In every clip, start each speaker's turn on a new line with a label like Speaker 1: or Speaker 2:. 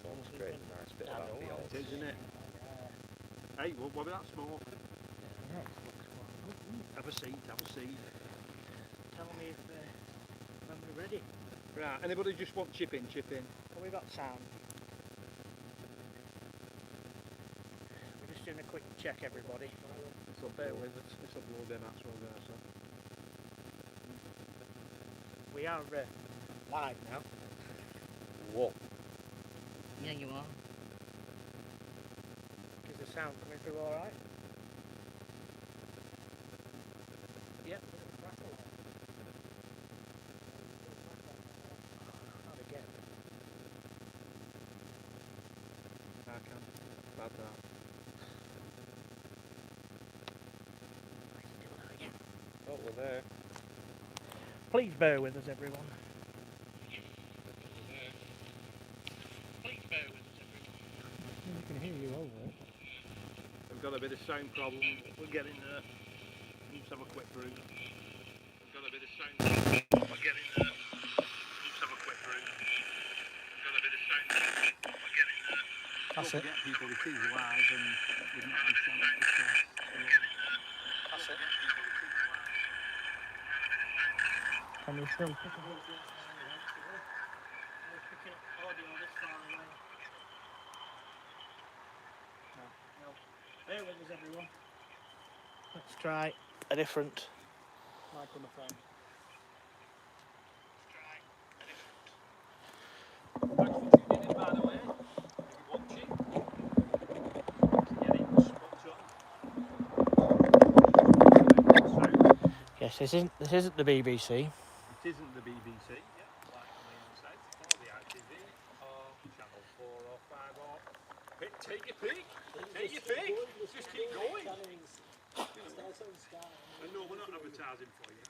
Speaker 1: platform to create a nice bit of ambience.
Speaker 2: It is, isn't it? Hey, what about that smoke?
Speaker 3: Yeah, it looks well.
Speaker 2: Have a seat, have a seat.
Speaker 3: Tell me if when we're ready.
Speaker 2: Right, anybody just want chip in, chip in?
Speaker 3: Have we got sound? We're just doing a quick check, everybody.
Speaker 2: So
Speaker 3: bear with us.
Speaker 2: Let's upload them actual guys. So.
Speaker 3: We are live now.
Speaker 1: Whoa.
Speaker 3: Yeah, you are. Is the sound coming through all right? Yep. Not again.
Speaker 2: I can. Bad that.
Speaker 3: I can do that again.
Speaker 1: Oh, we're there.
Speaker 3: Please bear with us, everyone.
Speaker 4: You can hear you over it.
Speaker 2: We've got a bit of sound problem. We're getting there. Let's have a quick brew. We've got a bit of sound problem. We're getting there. Let's have a quick brew. We've got a bit of sound problem. We're getting there.
Speaker 4: That's
Speaker 2: Don't
Speaker 4: it.
Speaker 2: forget, people, it is live and we've not had a chance to test.
Speaker 3: That's it.
Speaker 4: Can you still?
Speaker 3: Picking up audio this far away. No. Bear with us, everyone. Let's try a different microphone.
Speaker 2: Thanks for tuning in, by the way. If you're watching, get it spot on.
Speaker 3: Yes, this isn't the BBC.
Speaker 2: It isn't the BBC. Yeah, like Liam said, or the ITV, or Channel 4 or 5 or... Take your pick! Take your pick! Just keep going! And no, we're not advertising for you.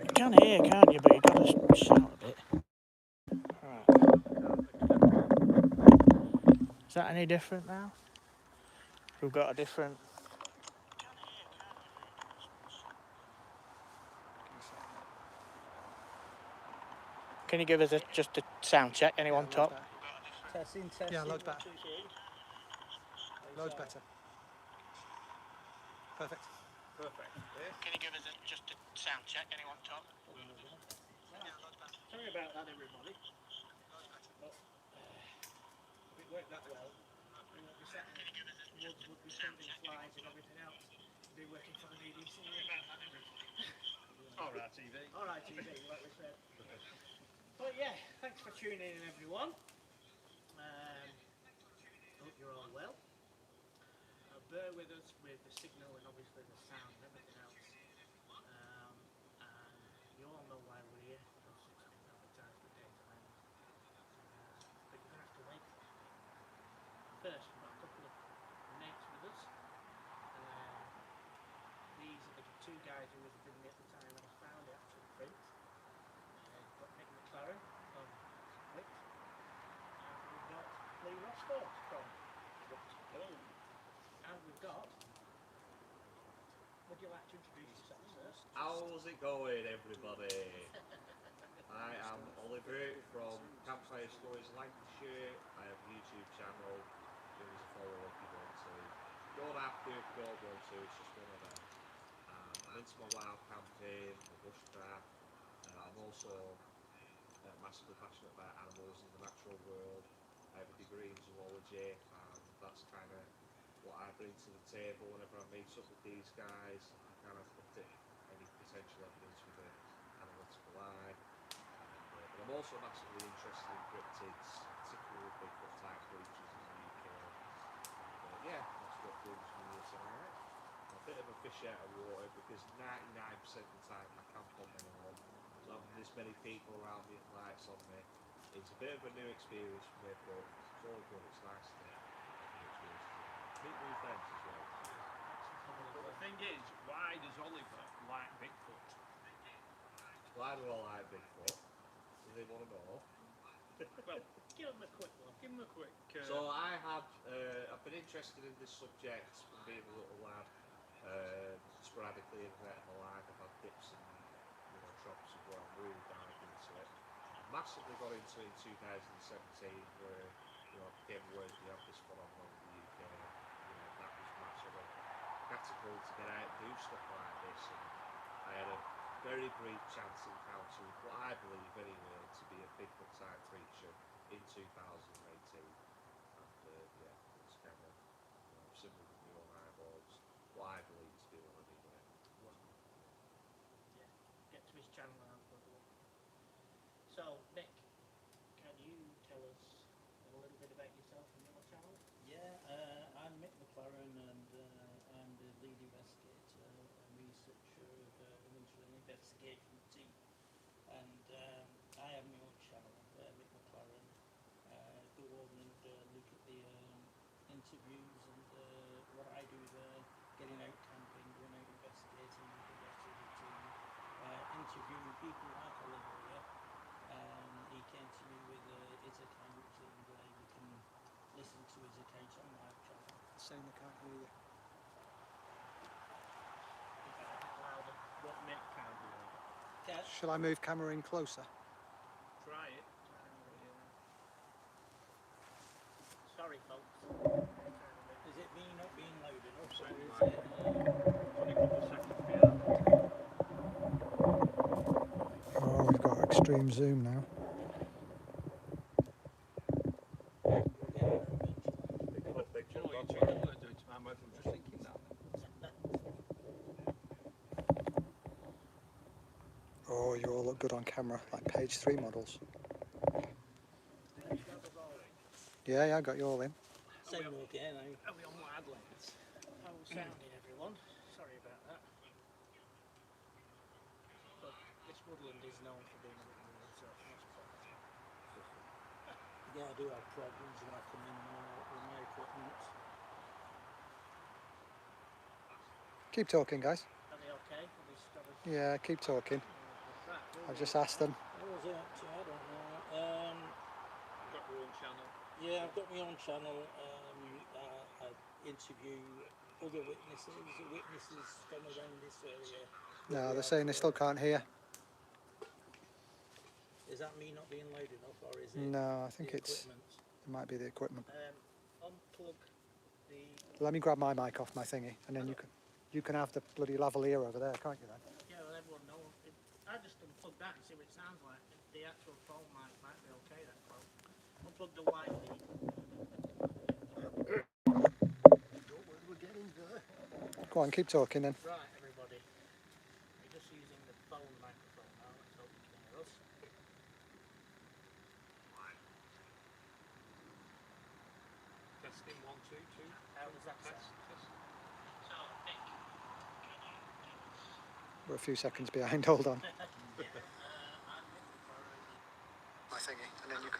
Speaker 3: You can hear, can't you? But you've got to shout a bit. Right. Is that any different now? We've got a different... Can you give us just a sound check? Anyone top? Testing.
Speaker 4: Yeah, loads better. Loads better. Perfect.
Speaker 2: Perfect.
Speaker 3: Can you give us just a sound check? Anyone top? Yeah, loads better. Sorry about that, everybody. Loads better. But, if it worked that well, we won't be sat in the woods, would be sending slides and everything else. Be working for the BBC.
Speaker 2: Alright, TV.
Speaker 3: Alright, TV, like we said. But yeah, thanks for tuning in, everyone. Hope you're all well. Bear with us with the signal and obviously the sound and everything else. And you all know why we're here, because it's been advertised for data lens. But you're going to have to wait. First, we've got a couple of mates with us. These are the two guys who was with me at the time when I found the actual print. We've got Mick from Cryptid, and we've got Lee Roscoe from Cryptid. And we've got... Would you like to introduce yourself, sir?
Speaker 5: How's it going, everybody? I am Oliver from Campfire Stories Lancashire. I have a YouTube channel. Give us a follow if you want to. You don't have to if you don't want to, it's just one of them. I'm into my wild camping, my bushcraft. I'm also massively passionate about animals in the natural world. I have a degree in zoology, and that's kind of what I bring to the table whenever I meet up with these guys. I kind of look at any potential evidence with an analytical eye. But I'm also massively interested in cryptids, particularly Bigfoot type creatures in the UK. Yeah, that's what brings me here tonight. I'm a bit of a fish out of water because 99% of the time I camp on my own. So having this many people around me and lights on me, it's a bit of a new experience for me, but it's all good. It's nice to meet new friends as well.
Speaker 2: But the thing is, why does Oliver like Bigfoot?
Speaker 5: Why do I like Bigfoot? Do they want to know?
Speaker 2: Well, give him a quick one. Give him a quick...
Speaker 5: So I've been interested in this subject from being a little lad. Sporadically in my life, I've had dips and troughs of where I'm really diving massively got into in 2017, where it became a word the office phenomenon in the UK. That was massively catapult to get out and do stuff like this. And I had a very brief chance encounter with what I believe anyway to be a Bigfoot type creature in 2018. And yeah, it's kind of similar with my own eyeballs. What I believe to be one anyway.
Speaker 3: Yeah, get to his channel and have a good look. So, Mick, can you tell us a little bit about yourself and your channel?
Speaker 6: Yeah, I'm Mick McLaren, and I'm the lead investigator and researcher of the Wintering Investigation Team. And I have my own channel, Mick McLaren. Go on and look at the interviews and what I do there, getting out camping, going out investigating with the rest of the team, interviewing people like Olivia. He came to me with his account, and you can listen to his account on my channel.
Speaker 4: Saying I can't hear you.
Speaker 3: Louder.
Speaker 2: What Mick can do.
Speaker 6: Okay.
Speaker 4: Shall I move camera in closer?
Speaker 2: Try it.
Speaker 3: Sorry, folks.
Speaker 6: Is it me not being loud enough, or
Speaker 2: Sounds
Speaker 6: is
Speaker 2: like
Speaker 6: it?
Speaker 2: only a couple of seconds behind.
Speaker 4: Oh, we've got extreme zoom now.
Speaker 2: Do you know what you're going to do to my mouth? I'm just thinking that.
Speaker 4: Oh, you all look good on camera, like page 3 models. Yeah, I got you all in.
Speaker 6: Same okay now.
Speaker 3: Are we on wide lens? How sounding, everyone? Sorry about that. But this woodland is known for being a bit weird, so that's fine.
Speaker 6: Yeah, I do have problems when I come in with my equipment.
Speaker 4: Keep talking, guys.
Speaker 3: Are they okay? Are they stubborn?
Speaker 4: Yeah, keep talking. I just asked them.
Speaker 6: What was it up to? I don't know.
Speaker 2: You've got your own channel.
Speaker 6: Yeah, I've got my own channel. I interview other witnesses from around this area.
Speaker 4: No, they're saying they still can't hear.
Speaker 6: Is that me not being loud enough, or is it
Speaker 4: No, I think
Speaker 6: the
Speaker 4: it might be the equipment.
Speaker 3: Unplug the...
Speaker 4: Let me grab my mic off my thingy, and then you can have the bloody lavalier over there, can't you then?
Speaker 3: Yeah, well, everyone knows. I just unplug that and see what it sounds like. The actual phone mic might be okay, that close. Unplug the wide lead.
Speaker 6: We're getting there.
Speaker 4: Go on, keep talking then.
Speaker 3: Right, everybody. We're just using the phone microphone now. Let's hope you can hear us.
Speaker 2: Testing 1, 2, 2.
Speaker 3: How does that sound? So, Nick,
Speaker 4: We're a few seconds behind, hold on.
Speaker 3: I'm Mick McLaren.
Speaker 4: My thingy, and then you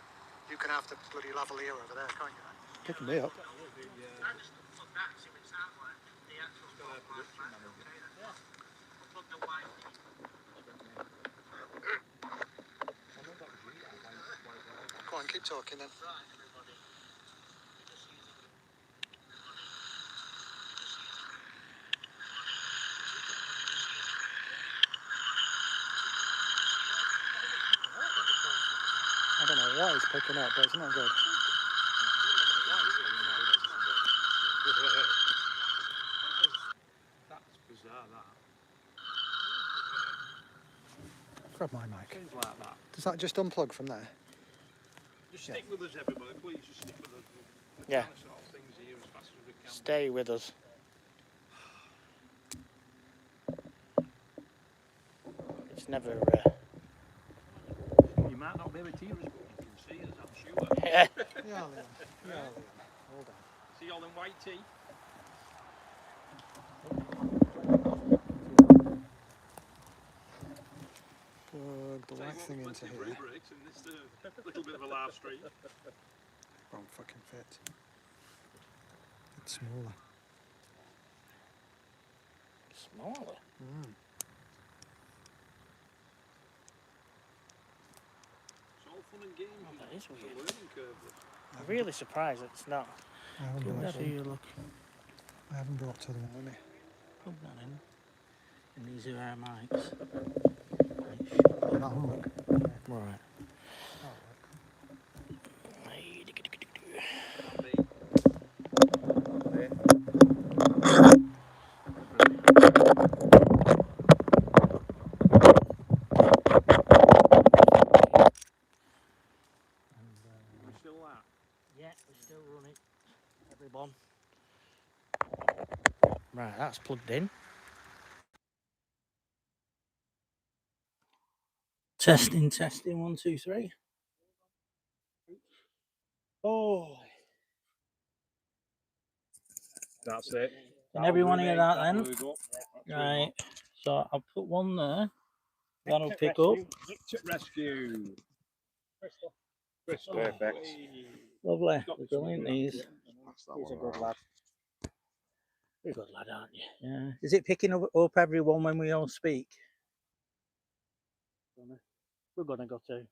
Speaker 4: can have the bloody lavalier over there, can't you then? Picking me up.
Speaker 3: I just unplug that and see what it sounds like. The actual phone mic might be okay then. Yeah. Unplug the wide lead.
Speaker 4: Go on, keep talking then.
Speaker 3: Right, everybody. We're just using the...
Speaker 4: I don't know what he's picking up, but it's not good.
Speaker 2: That's bizarre, that.
Speaker 4: Grab my mic.
Speaker 2: Things like that.
Speaker 4: Does that just unplug from there?
Speaker 2: Just stick with us, everybody. Please, just stick with us. We're
Speaker 3: Yeah.
Speaker 2: trying to sort things here as fast as we can.
Speaker 3: Stay with us. It's never...
Speaker 2: You might not be able to hear us, but you can see us, I'm sure.
Speaker 4: Yeah, Liam. Hold on.
Speaker 2: See all them white teeth?
Speaker 4: Plug the white thing into
Speaker 2: Plenty of
Speaker 4: here.
Speaker 2: breaks in this little bit of a live stream.
Speaker 4: Won't fucking fit. It's smaller.
Speaker 3: Smaller?
Speaker 4: Mm.
Speaker 2: It's all fun and games.
Speaker 3: Oh, that is
Speaker 2: It's a
Speaker 3: weird.
Speaker 2: learning curve. This.
Speaker 3: I'm really surprised it's not.
Speaker 4: I haven't
Speaker 3: Give
Speaker 4: brought
Speaker 3: that
Speaker 4: to
Speaker 3: you look.
Speaker 4: I haven't brought to them with me.
Speaker 3: Plug that in. And these are our mics.
Speaker 4: That'll work.
Speaker 3: Right.
Speaker 6: Right, that's plugged in. Testing, testing, 1, 2, 3. Oh,
Speaker 2: That's it.
Speaker 6: can everyone hear that then? Right, so I'll put one there. That'll pick up.
Speaker 2: Rescue. Crystal.
Speaker 1: Perfect.
Speaker 6: Lovely. We're brilliant, these. He's a good lad. You're a good lad, aren't you? Yeah. Is it picking up everyone when we all speak? We're gonna go to.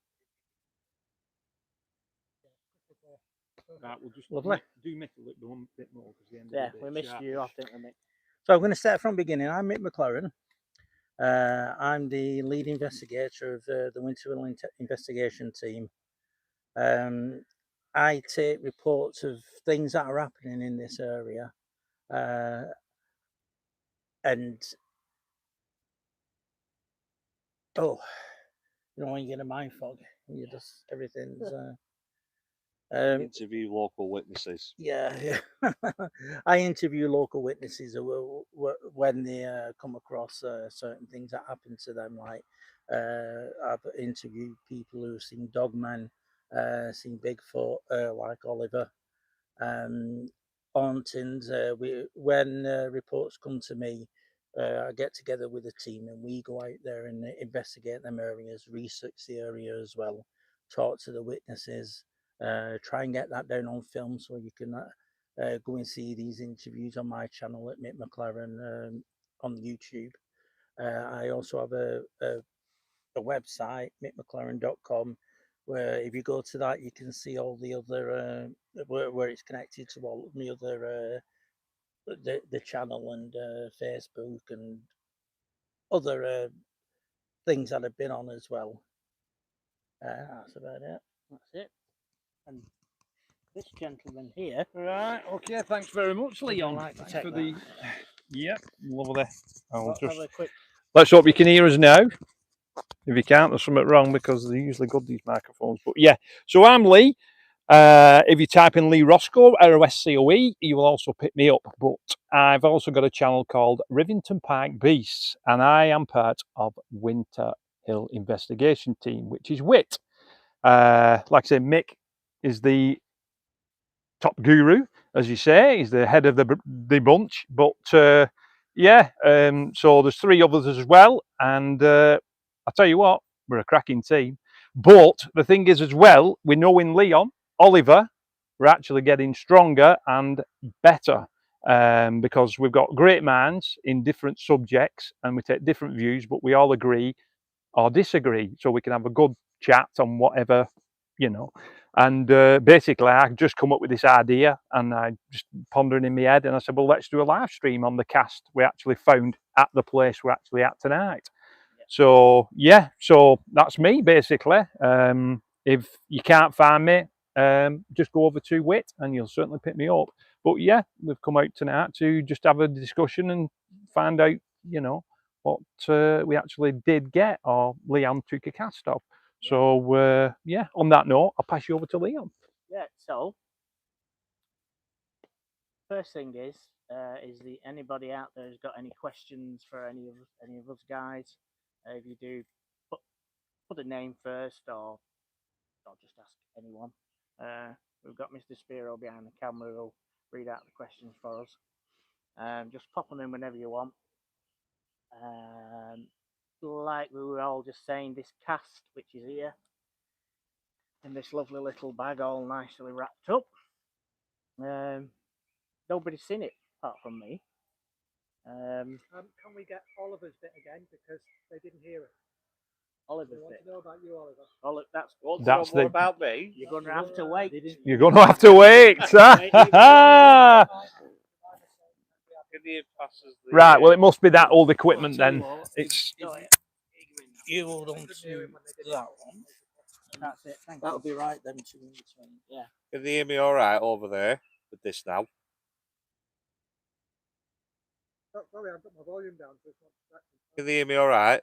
Speaker 2: Right, we'll just
Speaker 6: Lovely.
Speaker 2: do Mick a little bit more because the end
Speaker 6: Yeah,
Speaker 2: of the
Speaker 6: we
Speaker 2: day.
Speaker 6: missed you, I think, Mick. So I'm going to start from the beginning. I'm Mick McLaren. I'm the lead investigator of the Winterville investigation team. I take reports of things that are happening in this area, and when you get a mind fog, you just everything's.
Speaker 5: Interview local witnesses.
Speaker 6: Yeah. I interview local witnesses when they come across certain things that happen to them. Like I've interviewed people who've seen dogmen, seen Bigfoot, like Oliver, hauntings. When reports come to me, I get together with a team and we go out there and investigate them areas, research the area as well, talk to the witnesses. Try and get that down on film so you can go and see these interviews on my channel at Mick McLaren on YouTube. I also have a website, mickmclaren.com, where if you go to that, you can see all the other where it's connected to all the other the channel and Facebook and other things that I've been on as well. That's about it. That's it. And this gentleman here.
Speaker 2: Right, okay, thanks very much, Leon.
Speaker 6: Like to
Speaker 2: Thanks
Speaker 6: check
Speaker 2: for
Speaker 6: that.
Speaker 2: Yep, lovely.
Speaker 6: Have a quick.
Speaker 2: Let's hope you can hear us now. If you can't, there's something wrong because they're usually good, these microphones. But yeah, so I'm Lee. If you type in Lee Roscoe, ROSCOE, you will also pick me up. But I've also got a channel called Rivington Park Beasts, and I am part of Winter Hill Investigation Team, which is WIT. Like I say, Mick is the top guru, as you say. He's the head of the bunch. But yeah, so there's 3 others as well. And I'll tell you what, we're a cracking team. But the thing is as well, we know in Leon, Oliver, we're actually getting stronger and better. Because we've got great minds in different subjects and we take different views, but we all agree or disagree. So we can have a good chat on whatever, And basically, I just come up with this idea and I just pondering in my head. And I said, well, let's do a live stream on the cast we actually found at the place we're actually at tonight. Yeah. So, yeah, so that's me, basically. If you can't find me, just go over to WIT and you'll certainly pick me up. But, yeah, we've come out tonight to just have a discussion and find out, what we actually did get or Leon took a cast of. So, yeah, on that note, I'll pass you over to Leon.
Speaker 6: Yeah, so first thing is anybody out there who's got any questions for any of us guys? If you do, put a name first, or just ask anyone. We've got Mr. Spiro behind the camera who'll read out the questions for us. Just pop them in whenever you want. Like we were all just saying, this cast, which is here, in this lovely little bag, all nicely wrapped up. Nobody's seen it apart from me.
Speaker 4: Can we get Oliver's bit again, because they didn't hear it?
Speaker 6: Oliver's
Speaker 4: They want
Speaker 6: bit.
Speaker 4: to know about you, Oliver.
Speaker 6: That's
Speaker 5: More about me.
Speaker 6: You're going to have to wait.
Speaker 2: You're going to have to wait. Right, well, it must be that old equipment then. It's.
Speaker 6: You hold on to that one. That's it. That'll be right then. Yeah.
Speaker 5: Can you hear me all right over there with this now?
Speaker 4: Oh, sorry, I've got my volume down. So it's not distracting.
Speaker 5: Can you hear me all right?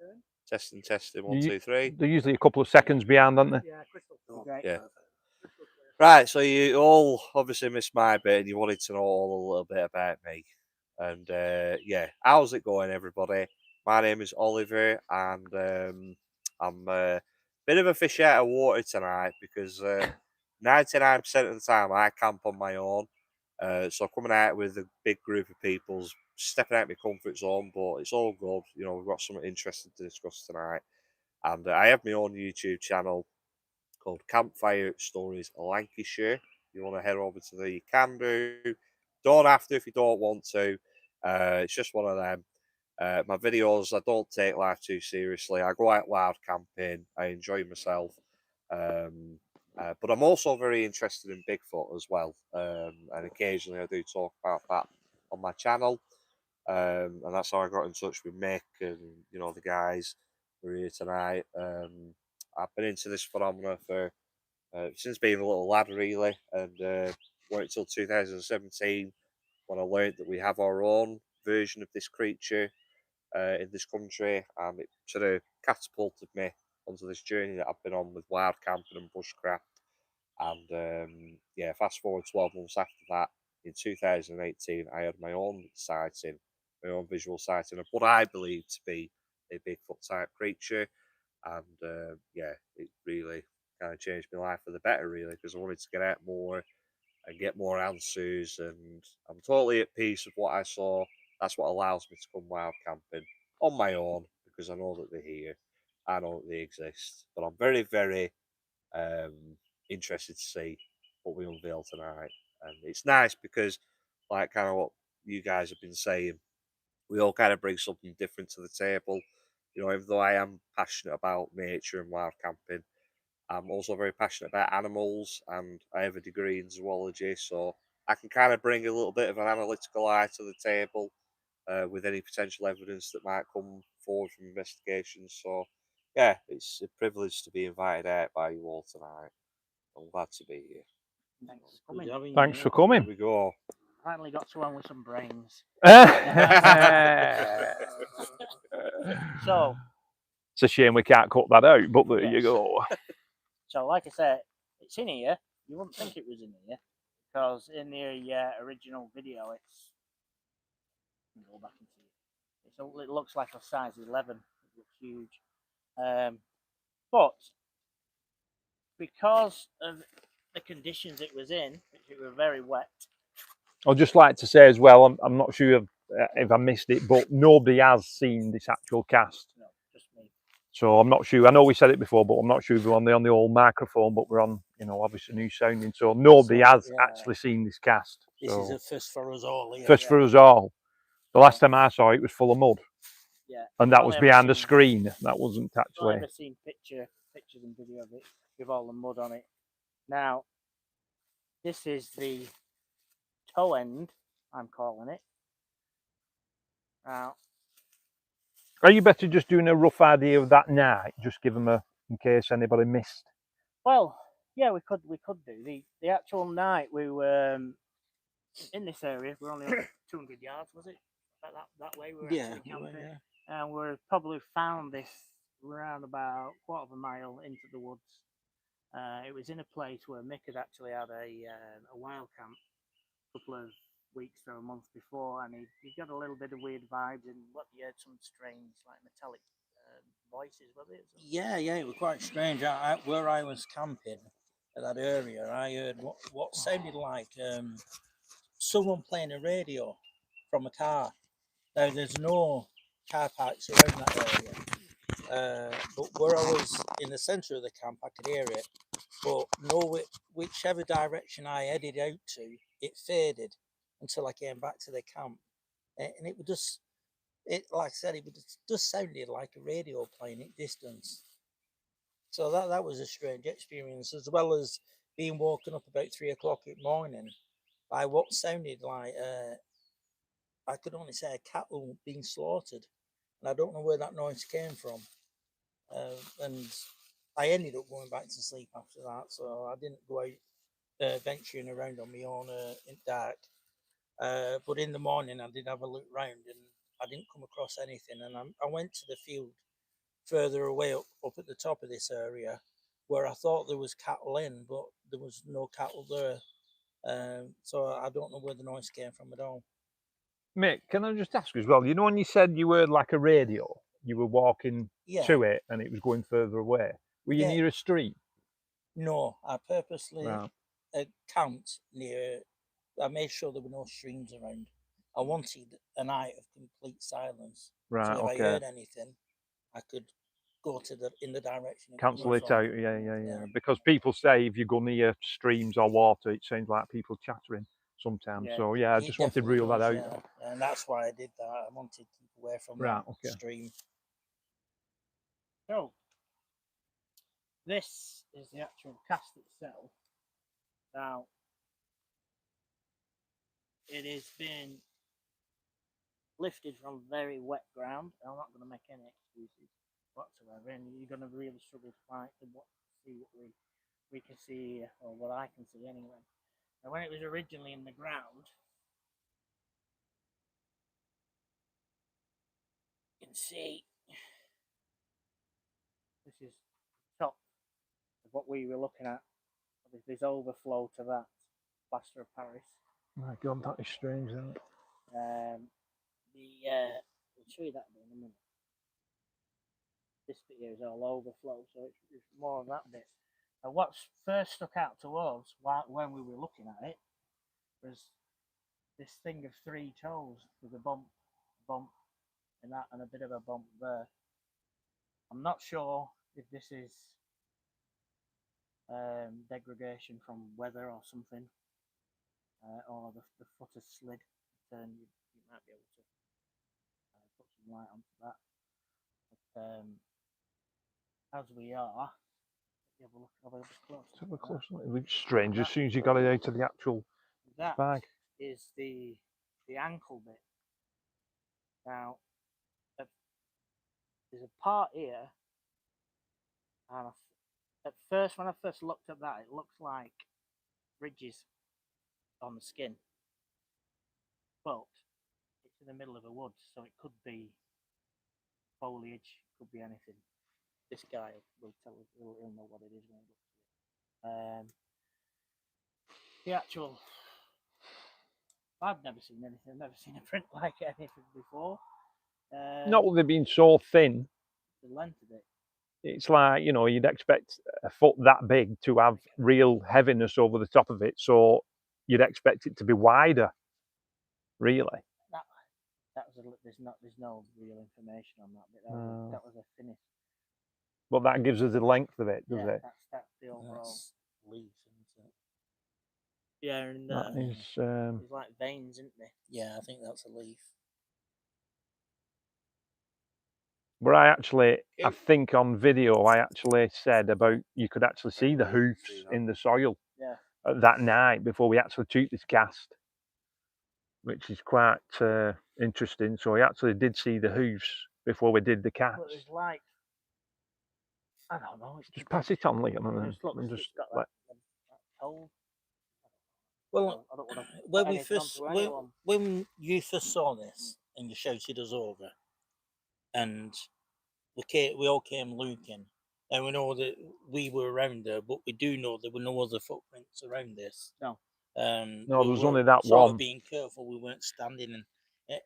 Speaker 4: Okay.
Speaker 5: Testing, 1, 2, 3.
Speaker 2: They're usually a couple of seconds behind, aren't they?
Speaker 4: Yeah, crystal.
Speaker 6: Great.
Speaker 5: Yeah. Right, so you all obviously missed my bit and you wanted to know all a little bit about me. And yeah, how's it going, everybody? My name is Oliver, and I'm a bit of a fish out of water tonight because 99% of the time I camp on my own. So coming out with a big group of people's stepping out of my comfort zone, but it's all good. You know, we've got something interesting to discuss tonight. And I have my own YouTube channel called Campfire Stories Lancashire. If you want to head over to there, you can do. Don't have to if you don't want to. It's just one of them. My videos, I don't take life too seriously. I go out loud camping. I enjoy myself. Um, but I'm also very interested in Bigfoot as well. And occasionally I do talk about that on my channel. And that's how I got in touch with Mick and, you know, the guys who are here tonight. I've been into this phenomena for since being a little lad, really, and went until 2017 when I learned that we have our own version of this creature in this country, and it sort of catapulted me onto this journey that I've been on with wild camping and bushcraft. And yeah, fast forward 12 months after that, in 2018, I had my own sighting, my own visual sighting of what I believe to be a Bigfoot type creature. And yeah, it really kind of changed my life for the better, really, because I wanted to get out more and get more answers. And I'm totally at peace with what I saw. That's what allows me to come wild camping on my own because I know that they're here. I know that they exist. But I'm very, very um, interested to see what we unveil tonight. And it's nice because, like, kind of what you guys have been saying, we all kind of bring something different to the table. You know, even though I am passionate about nature and wild camping, I'm also very passionate about animals, and I have a degree in zoology, so I can kind of bring a little bit of an analytical eye to the table with any potential evidence that might come forward from investigations. So, yeah, it's a privilege to be invited out by you all tonight. I'm glad to be here.
Speaker 3: Thanks for coming.
Speaker 2: Thanks for
Speaker 5: Here
Speaker 2: coming.
Speaker 5: we go.
Speaker 3: Finally got someone with some brains. So,
Speaker 2: It's a shame we can't cut that out, but there you
Speaker 3: yes.
Speaker 2: go.
Speaker 3: So, like I said, it's in here. You wouldn't think it was in here because in the original video, it's. Go back and see it. It looks like a size 11. It looks huge. But because of the conditions it was in, which were very wet.
Speaker 2: I'd just like to say as well, I'm not sure if I missed it, but nobody has seen this actual cast.
Speaker 3: No, just me.
Speaker 2: So I'm not sure. I know we said it before, but I'm not sure if we're on the old microphone, but we're on, you know, obviously new sounding. So nobody has actually seen this cast.
Speaker 6: This
Speaker 2: so
Speaker 6: is a first for us all here.
Speaker 2: first for us all. The last time I saw it, it was full of mud.
Speaker 3: Yeah.
Speaker 2: And that was behind the screen. That wasn't actually.
Speaker 3: I've never seen pictures and video of it with all the mud on it. Now, this is the toe end, I'm calling it. Now,
Speaker 2: Are you better just doing a rough idea of that now? Just give them in case anybody missed.
Speaker 3: well, yeah, we could do the actual night we were in this area. We're only 200 yards, was it? That way we were actually camping, and we probably found this around about a quarter of a mile into the woods. It was in a place where Mick had actually had a wild camp a couple of weeks or a month before, and he got a little bit of weird vibes, and he heard some strange, like metallic voices, was it?
Speaker 6: Yeah, it was quite strange. Where I was camping at that area, I heard what sounded like someone playing a radio from a car. Now, there's no car parks around that area, but where I was in the centre of the camp, I could hear it. But whichever direction I headed out to, it faded until I came back to the camp, and it would just, like I said, it just sounded like a radio playing at distance. So that was a strange experience, as well as being woken up about 3 o'clock in the morning by what sounded like I could only say a cattle being slaughtered, and I don't know where that noise came from. And I ended up going back to sleep after that, so I didn't go out venturing around on my own in dark. But in the morning, I did have a look round, and I didn't come across anything. And I went to the field further away up at the top of this area, where I thought there was cattle in, but there was no cattle there. So I don't know where the noise came from at all.
Speaker 2: Mick, can I just ask as well? You know, when you said you heard like a radio, you were walking to it and it was going further away. Were you near a street?
Speaker 6: No, I purposely
Speaker 2: Right.
Speaker 6: camped near. I made sure there were no streams around. I wanted a night of complete silence.
Speaker 2: Right.
Speaker 6: So if
Speaker 2: Okay.
Speaker 6: I heard anything, I could go in the direction.
Speaker 2: Cancel it out. Yeah. Because people say if you go near streams or water, it sounds like people chattering sometimes.
Speaker 6: Yeah,
Speaker 2: So yeah, I just wanted to rule that out.
Speaker 6: Yeah. And that's why I did that. I wanted to keep away from the stream. So this is the actual cast itself. Now it has been lifted from very wet ground. I'm not going to make any excuses whatsoever, and you're going to really struggle to find see what we can see, or what I can see anyway. And when it was originally in the ground, you can see this is the top of what we were looking at. There's overflow to that Plaster of Paris.
Speaker 2: My God, that is strange, isn't it?
Speaker 6: I'll show you that in a minute. This bit here is all overflow, so it's more of that bit. And what first stuck out to us when we were looking at it was this thing of 3 toes with a bump, and that, and a bit of a bump there. I'm not sure if this is degradation from weather or something, or the foot has slid. Then you might be able to put some light onto that. But as we are, have a look close.
Speaker 2: Let's have a close look. It looks strange as soon as you got it out of the actual bag.
Speaker 6: Is the ankle bit. Now, there's a part here, and at first, when I first looked at that, it looks like ridges on the skin, but it's in the middle of a wood, so it could be foliage, could be anything. This guy will tell us, he'll know what it is when he looks at it. The actual, I've never seen anything, I've never seen a print like anything before.
Speaker 2: Not that they've been so thin.
Speaker 6: The length of it.
Speaker 2: It's like, you know, you'd expect a foot that big to have real heaviness over the top of it, so you'd expect it to be wider, really.
Speaker 6: There's no real information on that bit. That was a finish.
Speaker 2: But that gives us the length of it, does it?
Speaker 6: That's the overall leaf, isn't it? Yeah, and
Speaker 2: that is.
Speaker 6: There's like veins, isn't there? Yeah, I think that's a leaf.
Speaker 2: Where I think on video, I actually said about you could actually see the hoofs in the soil that night before we actually took this cast, which is quite interesting. So we actually did see the hoofs before we did the cast.
Speaker 6: But there's like, I don't know.
Speaker 2: Just pass it on, Liam, and just let.
Speaker 6: Well, when you first saw this and you shouted us over, and we all came looking, and we know that we were around there, but we do know there were no other footprints around this. No.
Speaker 2: No, there was only that one.
Speaker 6: Being careful, we weren't standing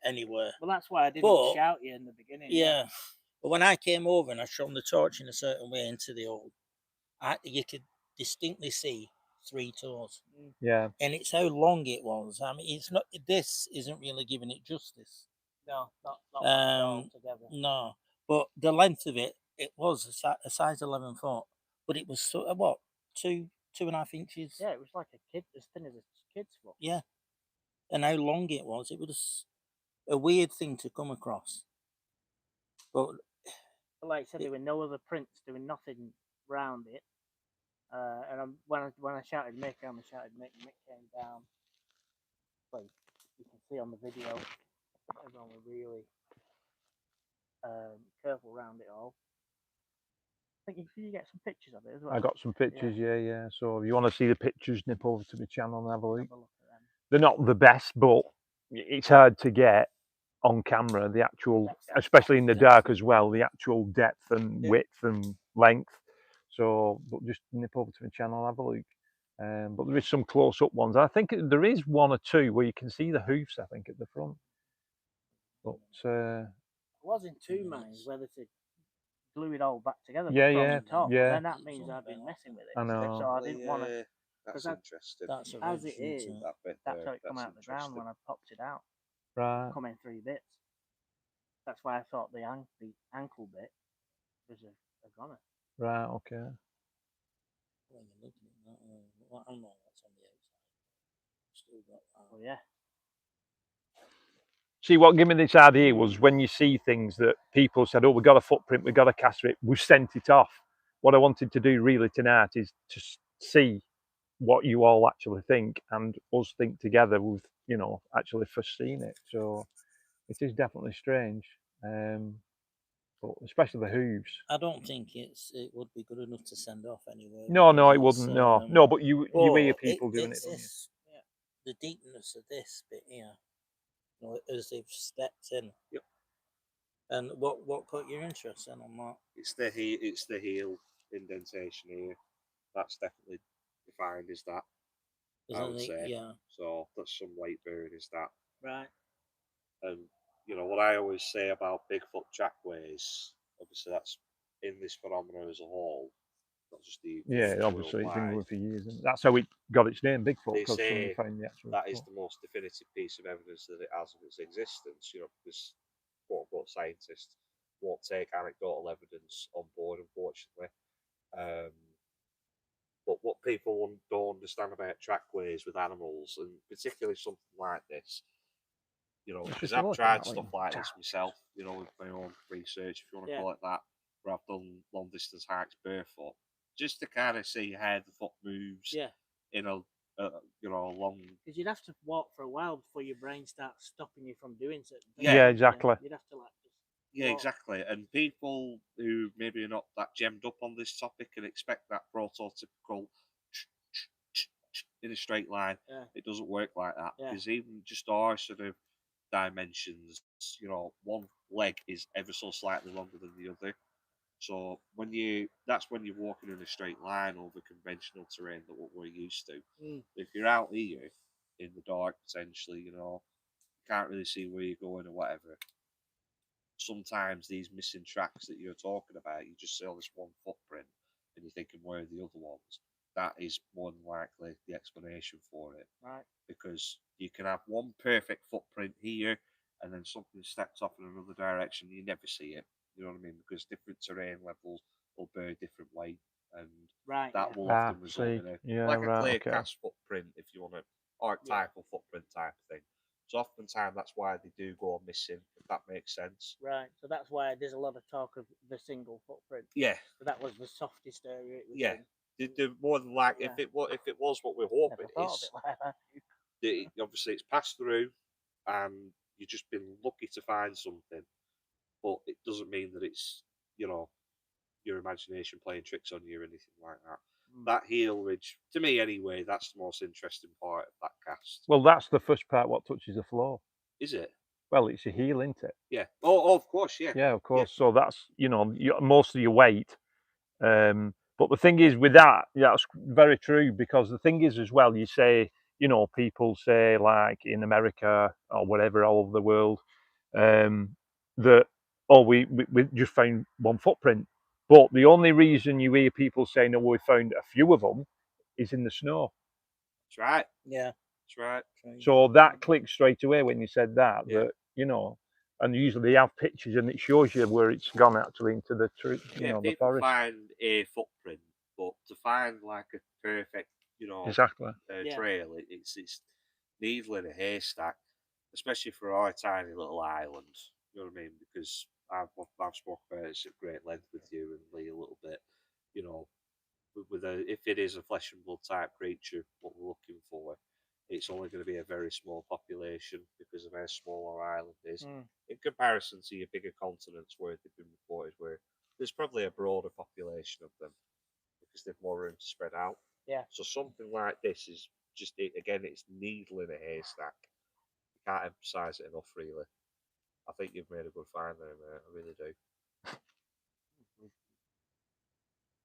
Speaker 6: anywhere. Well, that's why I didn't shout you in the beginning. Yeah. But when I came over and I shone the torch in a certain way into the hole, you could distinctly see 3 toes.
Speaker 2: Yeah.
Speaker 6: And it's how long it was. I mean, it's not. This isn't really giving it justice. No, not altogether. No, but the length of it was a size 11 foot, but it was what 2.5 inches. Yeah, it was like a kid, as thin as a kid's foot. Yeah, and how long it was a weird thing to come across. But like I said, there were no other prints, there was nothing round it. And when I shouted Mick, Mick came down. Like you can see on the video, everyone was really careful around it all. I think you get some pictures of it as well.
Speaker 2: I got some pictures, yeah. So if you want to see the pictures, nip over to my channel and have a look. They're not the best, but it's hard to get on camera the actual, especially in the dark as well, the actual depth and width and length.
Speaker 7: So, but just nip over to the channel, have a look. But there is some close-up ones. I think there is one or two where you can see the hoofs, I think, at the front. But
Speaker 6: I was in two minds whether to glue it all back together
Speaker 7: yeah,
Speaker 6: from
Speaker 7: yeah,
Speaker 6: the top.
Speaker 7: yeah.
Speaker 6: Then that means I've been messing with it.
Speaker 7: I know.
Speaker 6: So I didn't want to.
Speaker 1: That's interesting.
Speaker 6: That's as it is.
Speaker 1: That bit
Speaker 6: That's
Speaker 1: there,
Speaker 6: how it come
Speaker 1: that's
Speaker 6: out of the ground when I popped it out.
Speaker 7: Right.
Speaker 6: Come in 3 bits. That's why I thought the ankle bit was a goner.
Speaker 7: Right. Okay.
Speaker 6: When you're looking at that, well, I know that's on the outside. Still got that. Oh yeah.
Speaker 7: See, what gave me this idea was when you see things that people said, "Oh, we got a footprint, we got a castrate, we've sent it off." What I wanted to do really tonight is to see what you all actually think and us think together with, you know, actually first seeing it. So it is definitely strange, but especially the hooves.
Speaker 6: I don't think it would be good enough to send off anyway.
Speaker 7: No, no, it wouldn't. No, but you hear people doing it, don't you?
Speaker 6: Yeah, the deepness of this bit here, you know, as they've stepped in.
Speaker 1: Yep.
Speaker 6: And what caught your interest then on that?
Speaker 1: It's the heel indentation here. That's definitely defined as that. I would say.
Speaker 6: Yeah.
Speaker 1: So that's some weight bearing is that.
Speaker 6: Right.
Speaker 1: And you know what I always say about Bigfoot trackways, obviously that's in this phenomenon as a whole, not just the
Speaker 7: Yeah, obviously it's been
Speaker 1: worldwide.
Speaker 7: going for years, and that's how it got its name, Bigfoot,
Speaker 1: They
Speaker 7: because somebody
Speaker 1: say
Speaker 7: found the actual.
Speaker 1: that is the most definitive piece of evidence that it has of its existence. You know, because quote unquote scientists won't take anecdotal evidence on board, unfortunately. But what people don't understand about trackways with animals, and particularly something like this, you know, because I've tried stuff like this myself, you know, with my own research, if you want to call it that, where I've done long distance hikes barefoot, just to kind of see how the foot moves in a you know, a long.
Speaker 6: Because you'd have to walk for a while before your brain starts stopping you from doing certain things.
Speaker 7: Yeah, exactly.
Speaker 6: You'd have to like.
Speaker 1: Yeah, exactly. And people who maybe are not that gemmed up on this topic and expect that prototypical in a straight line. It doesn't work like that. Because even just our sort of dimensions, you know, one leg is ever so slightly longer than the other. So that's when you're walking in a straight line over conventional terrain that what we're used to. If you're out here in the dark, potentially, you know, you can't really see where you're going or whatever. Sometimes these missing tracks that you're talking about, you just see this one footprint and you're thinking, where are the other ones? That is more than likely the explanation for it.
Speaker 6: Right.
Speaker 1: Because you can have one perfect footprint here and then something steps off in another direction, you never see it. You know what I mean? Because different terrain levels will bear different weight, and that will often result in a clear cast footprint, if you want an archetypal footprint type of thing. So oftentimes that's why they do go missing, if that makes sense.
Speaker 6: Right. So that's why there's a lot of talk of the single footprint.
Speaker 1: Yeah.
Speaker 6: So that was the softest area it was in.
Speaker 1: They're more than like if it was what we're hoping it is. Obviously it's passed through, and you've just been lucky to find something, but it doesn't mean that it's, you know, your imagination playing tricks on you or anything like that. That heel ridge, to me anyway, that's the most interesting part of that cast.
Speaker 7: Well, that's the first part what touches the floor.
Speaker 1: Is it?
Speaker 7: Well, it's your heel, isn't it?
Speaker 1: Yeah. Oh, of course, yeah.
Speaker 7: Yeah, of course. Yeah. So that's, you know, most of your weight. But the thing is with that, that's very true, because the thing is as well, you say, you know, people say like in America or whatever, all over the world, that, oh, we just found one footprint. But the only reason you hear people saying, oh, we found a few of them is in the snow.
Speaker 1: That's right.
Speaker 6: Yeah.
Speaker 1: That's right.
Speaker 7: So that clicked straight away when you said that, that, you know, and usually they have pictures and it shows you where it's gone actually into the tree, you know, the forest.
Speaker 1: People find a footprint, but to find like a perfect, you know, trail, it's needle in a haystack, especially for our tiny little island. You know what I mean? Because I've spoken about this at great length with you and Lee a little bit. You know, if it is a flesh and blood type creature, what we're looking for, it's only going to be a very small population because of how small our island is. In comparison to your bigger continents where they've been reported, where there's probably a broader population of them because they've more room to spread out.
Speaker 6: Yeah.
Speaker 1: So something like this is just, again, it's needle in a haystack. You can't emphasise it enough, really. I think you've made a good find there, mate. I really do.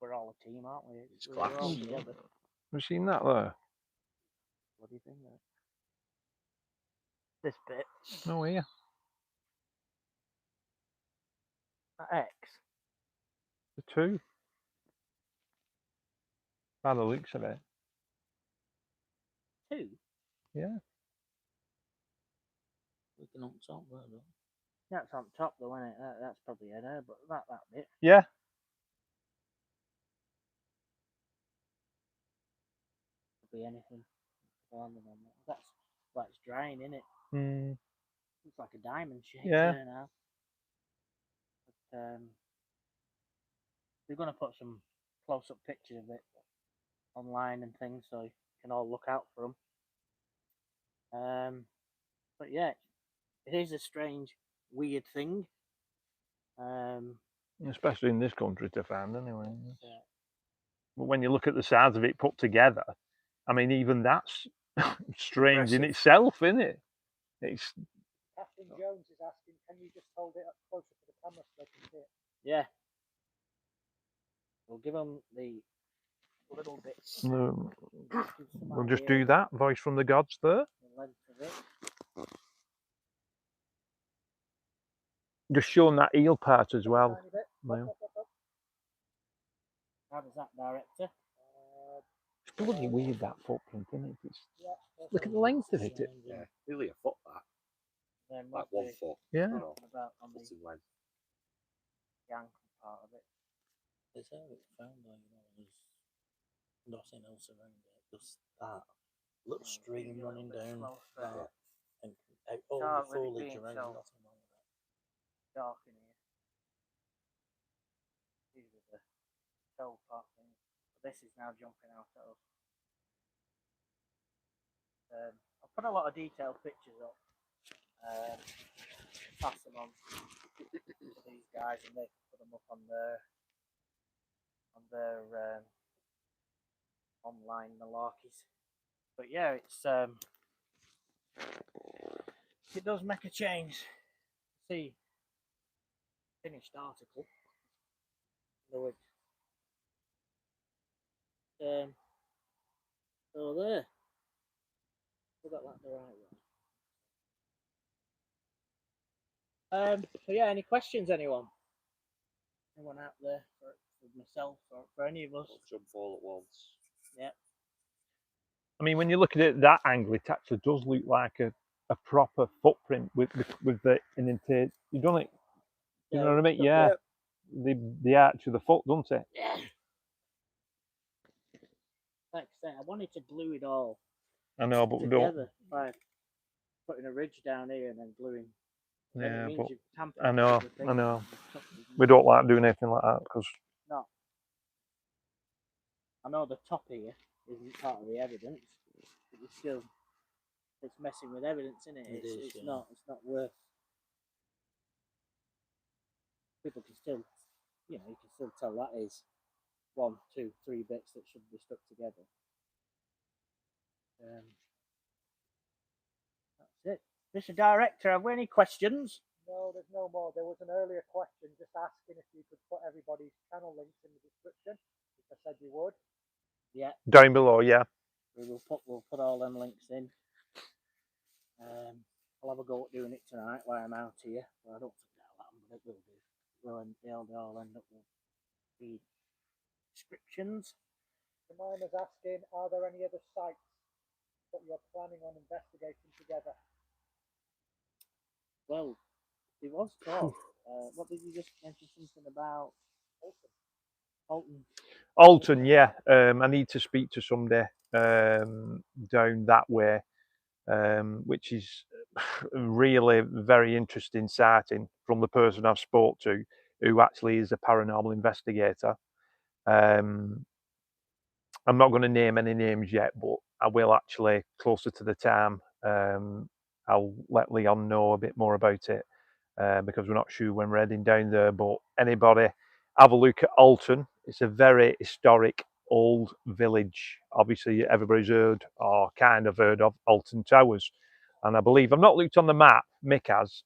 Speaker 6: We're all
Speaker 3: all a team, aren't we?
Speaker 1: It's
Speaker 3: We're all
Speaker 1: class.
Speaker 3: together.
Speaker 7: Have you seen that there?
Speaker 3: Bloody thing there. This bit.
Speaker 7: Oh, yeah.
Speaker 3: That X.
Speaker 7: The two. By the looks of it.
Speaker 3: 2?
Speaker 7: Yeah.
Speaker 6: Looking on top there, though.
Speaker 3: That's on top though, isn't it? That's probably in there, but that bit.
Speaker 7: Yeah.
Speaker 3: Could be anything. On them on that. That's like it's drying, isn't it?
Speaker 7: Mm.
Speaker 3: Looks like a diamond shape
Speaker 7: Yeah.
Speaker 3: there now. But, we're going to put some close-up pictures of it online and things, so you can all look out for them. But yeah, it is a strange, weird thing.
Speaker 7: Especially in this country to find, anyway. But when you look at the size of it put together, I mean, even that's strange in itself, isn't it? It's.
Speaker 4: Captain Jones is asking, can you just hold it up closer to the camera so they can see it?
Speaker 3: Yeah. We'll give them the little bits.
Speaker 7: We'll just do that. Voice from the gods there.
Speaker 3: The length of it.
Speaker 7: Just showing that eel part as well.
Speaker 3: How does that, director?
Speaker 7: It's bloody weird, that footprint, isn't it? Look at the length of it.
Speaker 1: Yeah, nearly a foot that.
Speaker 3: Then
Speaker 1: like 1 foot.
Speaker 7: Yeah.
Speaker 3: About on the
Speaker 1: in length.
Speaker 3: ankle part of it.
Speaker 6: It's how it's found, like, you know, there's nothing else around it, just that little stream running down that, and all the foliage around, nothing wrong with that.
Speaker 3: Dark in here. These are the toe part thing. But this is now jumping out at us. I'll put a lot of detailed pictures up. Pass them on to these guys, and they can put them up on their online malarkeys. But yeah, it's it does make a change. See, finished article. So there. We got that the right way. So yeah, any questions, anyone? Anyone out there for myself or for any of us?
Speaker 1: I'll jump all at once.
Speaker 3: Yeah.
Speaker 7: I mean, when you look at it that angle, it actually does look like a proper footprint with the indentation. You done it? You know what I mean? Yeah. The arch of the foot, don't it?
Speaker 3: Yeah. Like I say, I wanted to glue it all.
Speaker 7: I know, but we
Speaker 3: together
Speaker 7: don't.
Speaker 3: By putting a ridge down here and then gluing.
Speaker 7: Yeah, but
Speaker 3: I know.
Speaker 7: We don't like doing anything like that because.
Speaker 3: No. I know the top here isn't part of the evidence, but it's messing with evidence, isn't it? It's not worth. People can still, you can still tell that is 1, 2, 3 bits that should be stuck together. That's it. Mr. Director, have we any questions?
Speaker 4: No, there's no more. There was an earlier question just asking if you could put everybody's channel links in the description, which I said you would.
Speaker 3: Yeah.
Speaker 7: Down below, yeah.
Speaker 3: We'll put all them links in. I'll have a go at doing it tonight while I'm out here. Well, I don't think that'll happen, but it will do. They'll all end up with the descriptions.
Speaker 4: Jemima's asking, are there any other sites that you're planning on investigating together?
Speaker 3: Well, it was talk. What did you just mention? Something about
Speaker 7: Alton, yeah. I need to speak to somebody down that way, which is really very interesting sighting from the person I've spoke to, who actually is a paranormal investigator. I'm not going to name any names yet, but I will actually closer to the time. I'll let Leon know a bit more about it because we're not sure when we're heading down there. But anybody, have a look at Alton. It's a very historic old village. Obviously, everybody's heard or kind of heard of Alton Towers. And I believe, I've not looked on the map, Mick has,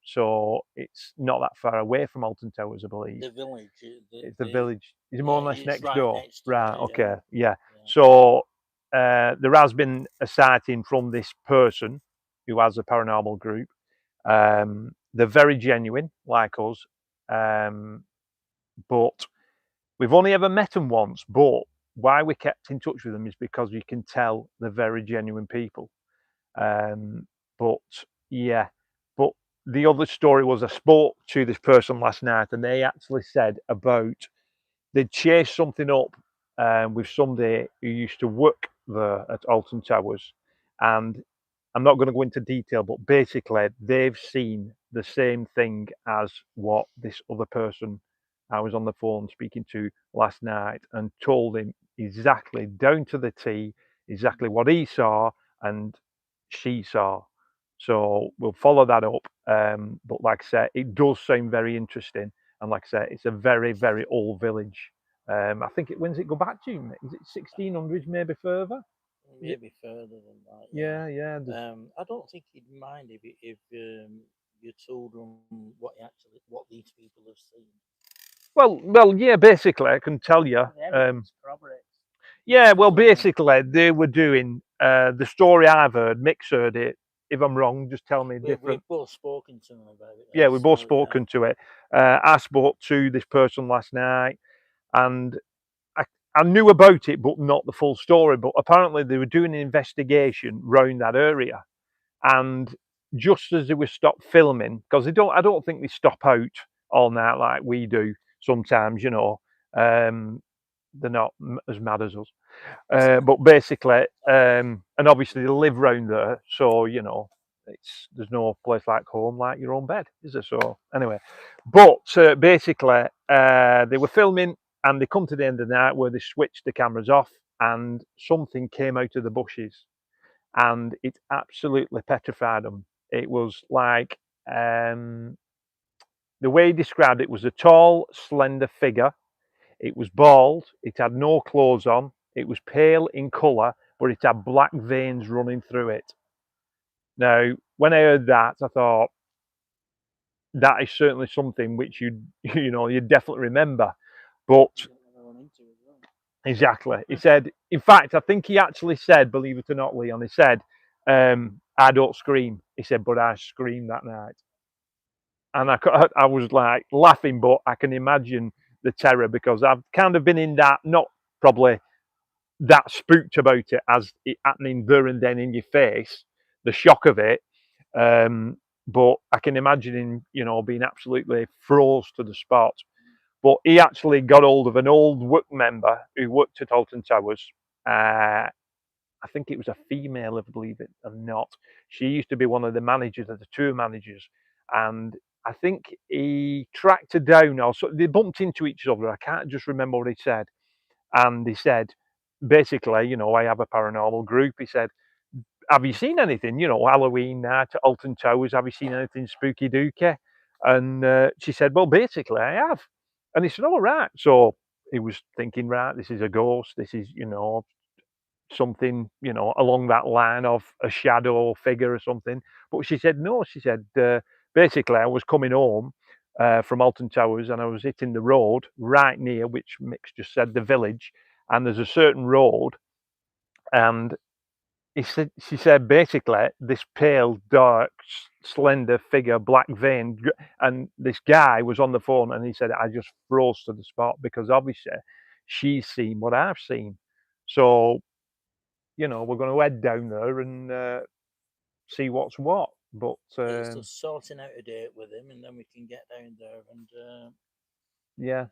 Speaker 7: so it's not that far away from Alton Towers, I believe.
Speaker 6: The village.
Speaker 7: It's the village. Is it more or less next
Speaker 6: right
Speaker 7: door?
Speaker 6: next to
Speaker 7: Right,
Speaker 6: it,
Speaker 7: okay, yeah. So there has been a sighting from this person who has a paranormal group. They're very genuine, like us, but we've only ever met them once. But why we kept in touch with them is because you can tell they're very genuine people. But yeah, but the other story was I spoke to this person last night, and they actually said about they'd chased something up with somebody who used to work there at Alton Towers, and I'm not going to go into detail, but basically they've seen the same thing as what this other person I was on the phone speaking to last night, and told him exactly down to the T exactly what he saw and she saw. So we'll follow that up. But like I said, it does sound very interesting. And like I said, it's a very, very old village. I think when's it go back to? Is it 1600s, maybe further?
Speaker 6: Maybe further than that.
Speaker 7: Yeah, yeah.
Speaker 6: I don't think he'd mind if you told him what these people have seen.
Speaker 7: Well, yeah. Basically, I can tell you. Yeah, well, basically, they were doing the story I've heard. Mick's heard it. If I'm wrong, just tell me different.
Speaker 6: We've both spoken to them about it.
Speaker 7: Yeah, we've both spoken to it. I spoke to this person last night, and I knew about it, but not the full story. But apparently, they were doing an investigation round that area, and just as they were stopped filming, because I don't think they stop out all night like we do sometimes. They're not as mad as us. But basically, and obviously they live round there, so there's no place like home like your own bed, is there? So anyway, but basically, they were filming, and they come to the end of the night where they switched the cameras off, and something came out of the bushes, and it absolutely petrified them. It was like the way he described it was a tall, slender figure. It was bald. It had no clothes on. It was pale in colour, but it had black veins running through it. Now, when I heard that, I thought that is certainly something which you'd definitely remember. But exactly, he said. In fact, I think he actually said, believe it or not, Leon, he said, "I don't scream." He said, "But I screamed that night," and I was like laughing, but I can imagine the terror because I've kind of been in that, not probably that spooked about it as it happening there and then in your face, the shock of it. But I can imagine him, being absolutely froze to the spot. But he actually got hold of an old work member who worked at Alton Towers. I think it was a female, if I believe it or not. She used to be one of the managers, the tour managers, and I think he tracked her down, or so they bumped into each other. I can't just remember what he said. And he said, basically, I have a paranormal group. He said, "Have you seen anything? Halloween night at Alton Towers. Have you seen anything spooky dooky?" And she said, "Well, basically, I have." And he said, "All right." So he was thinking, right, this is a ghost. This is, something, along that line of a shadow figure or something. But she said, no. She said, basically, I was coming home from Alton Towers, and I was hitting the road right near, which Mick's just said, the village. And there's a certain road, and she said, basically, this pale, dark, slender figure, black vein, and this guy was on the phone, and he said, I just froze to the spot because obviously she's seen what I've seen. So, we're going to head down there and see what's what. But
Speaker 6: it's just sorting out a date with him, and then we can get down there and
Speaker 7: yeah,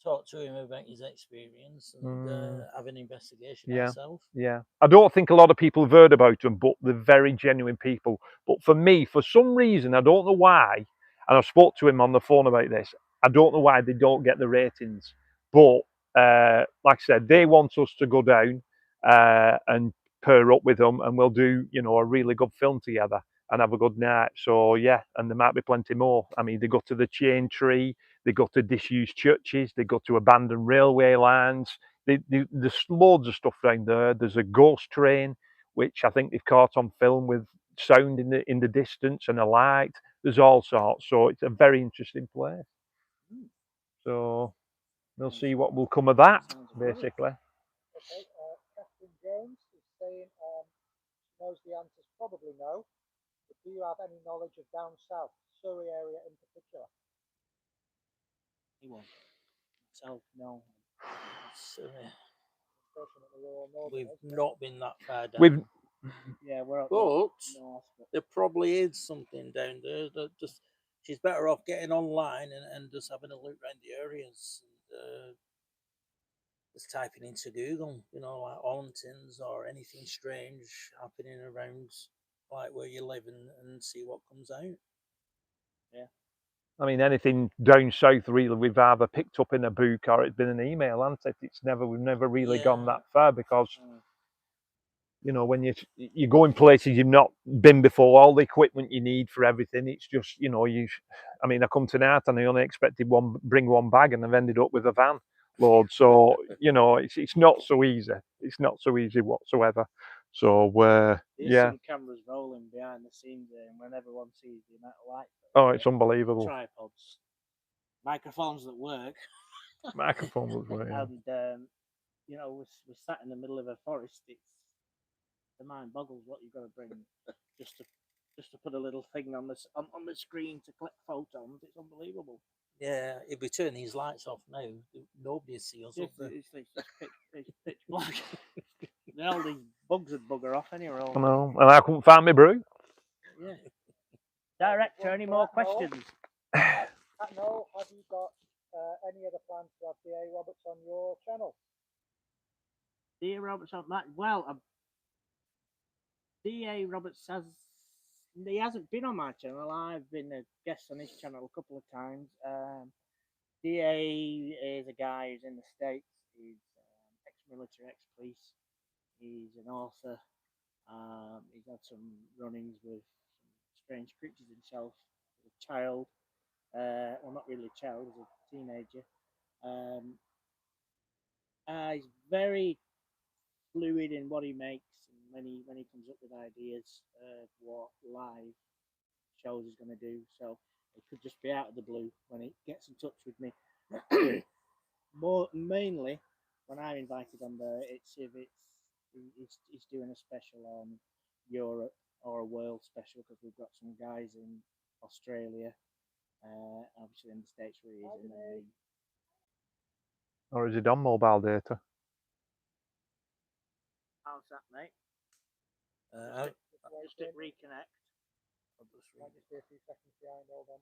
Speaker 6: talk to him about his experience and have an investigation ourselves.
Speaker 7: Yeah, I don't think a lot of people have heard about them, but they're very genuine people. But for me, for some reason, I don't know why, and I've spoke to him on the phone about this, I don't know why they don't get the ratings. But like I said, they want us to go down and pair up with them, and we'll do, a really good film together and have a good night. So yeah, and there might be plenty more. I mean, they go to the chain tree, they go to disused churches, they go to abandoned railway lines. There's loads of stuff down there. There's a ghost train, which I think they've caught on film with sound in the distance and a light. There's all sorts. So it's a very interesting place. So we'll see what will come of that, basically.
Speaker 4: Okay, Catherine Jones is saying she knows the answer's probably no, but do you have any knowledge of down south, Surrey area in particular?
Speaker 6: Anyone? Myself, no.
Speaker 4: Unfortunately, we're all northern.
Speaker 6: We've not been that far down.
Speaker 4: Yeah, we're up
Speaker 6: but
Speaker 4: north.
Speaker 6: There probably is something down there that just she's better off getting online and just having a look around the areas and just typing into Google, you know, like hauntings or anything strange happening around like where you live and see what comes out. Yeah.
Speaker 7: I mean, anything down south, really, we've either picked up in a book or it's been an email, hasn't it? We've never really gone that far because, you know, when you go in places you've not been before, all the equipment you need for everything, it's just, you know, I mean, I come tonight and I only expected bring one bag and I've ended up with a van load. So, you know, it's not so easy. It's not so easy whatsoever. So,
Speaker 6: There's some cameras rolling behind the scenes there, and when everyone sees the amount of light.
Speaker 7: Oh, it's unbelievable.
Speaker 6: Tripods, microphones that work.
Speaker 7: Microphones that work.
Speaker 6: And you know, we're sat in the middle of a forest. The mind boggles what you've got to bring just to put a little thing on the screen to click photons. It's unbelievable. Yeah, if we turn these lights off now, nobody see us up there. It's pitch black. Then all these bugs would bugger off anyway.
Speaker 7: I know, and I couldn't find my brew.
Speaker 6: Yeah. Director, any more questions?
Speaker 4: No, have you got any other plans to have D.A. Roberts on your channel?
Speaker 6: D.A. Roberts on that? Well, D.A. Roberts he hasn't been on my channel. I've been a guest on his channel a couple of times. D.A. is a guy who's in the States. He's ex-military, ex-police. He's an author. He's had some run-ins with some strange creatures himself as a child. Well, not really a child, as a teenager. He's very fluid in what he makes, and when he comes up with ideas of what live shows he's going to do. So it could just be out of the blue when he gets in touch with me. Mainly when I'm invited on there, it's if he's doing a special on Europe or a world special, because we've got some guys in Australia, obviously in the States where he is, and then me.
Speaker 7: Or is it on mobile data?
Speaker 6: How's that, mate? Just hit reconnect.
Speaker 4: Might just be a few seconds behind, hold on.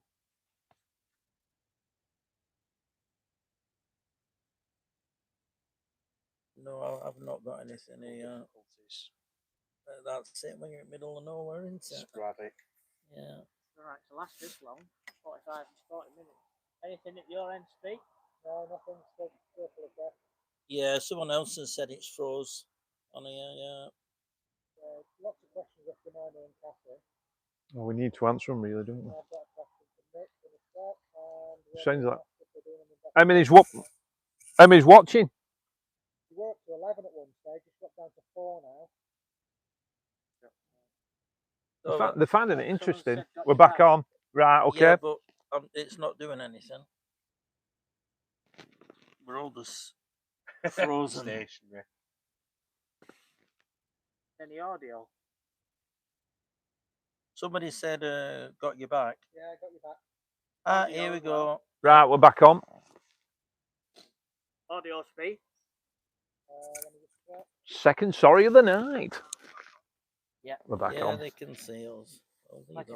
Speaker 6: No, I've not got anything here. That's it when you're in the middle of nowhere, isn't it?
Speaker 1: Sporadic.
Speaker 6: Yeah. Alright, to last this long, 45 to 40 minutes. Anything at your end, Speak?
Speaker 4: No, nothing. Still full of death.
Speaker 6: Yeah, someone else has said it's froze on here, yeah.
Speaker 4: Lots of questions after Nina and Catherine.
Speaker 7: Well, we need to answer them, really, don't we?
Speaker 4: I've got a question for Mick in a sec, and
Speaker 7: sounds like. How many's watching?
Speaker 4: He worked to 11 at one stage. He's got down to 4 now.
Speaker 7: They're finding it interesting. We're back on. Right, okay.
Speaker 6: Yeah, but it's not doing anything. We're all just frozen.
Speaker 1: Stationary.
Speaker 6: Any audio? Somebody said, got you back.
Speaker 4: Yeah, I got you back.
Speaker 6: Here we go.
Speaker 7: Right, we're back on.
Speaker 6: Audio Speed.
Speaker 4: Let me just check.
Speaker 7: Second sorry of the night.
Speaker 6: Yeah,
Speaker 7: we're back on.
Speaker 6: Yeah, they can see us. Like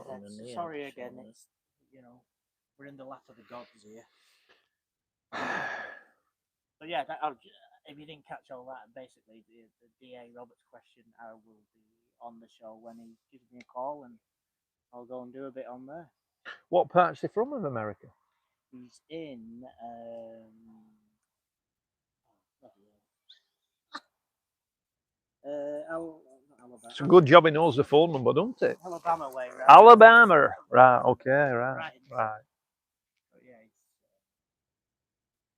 Speaker 6: sorry again. It's, you know, we're in the lap of the gods here. But yeah, if you didn't catch all that, basically the D.A. Roberts question, I will be on the show when he gives me a call, and I'll go and do a bit on there.
Speaker 7: What part's he from of America?
Speaker 6: He's in Alabama.
Speaker 7: It's a good job he knows the phone number, don't it?
Speaker 6: Alabama way, right?
Speaker 7: Alabama. Right, okay, right.
Speaker 6: But yeah,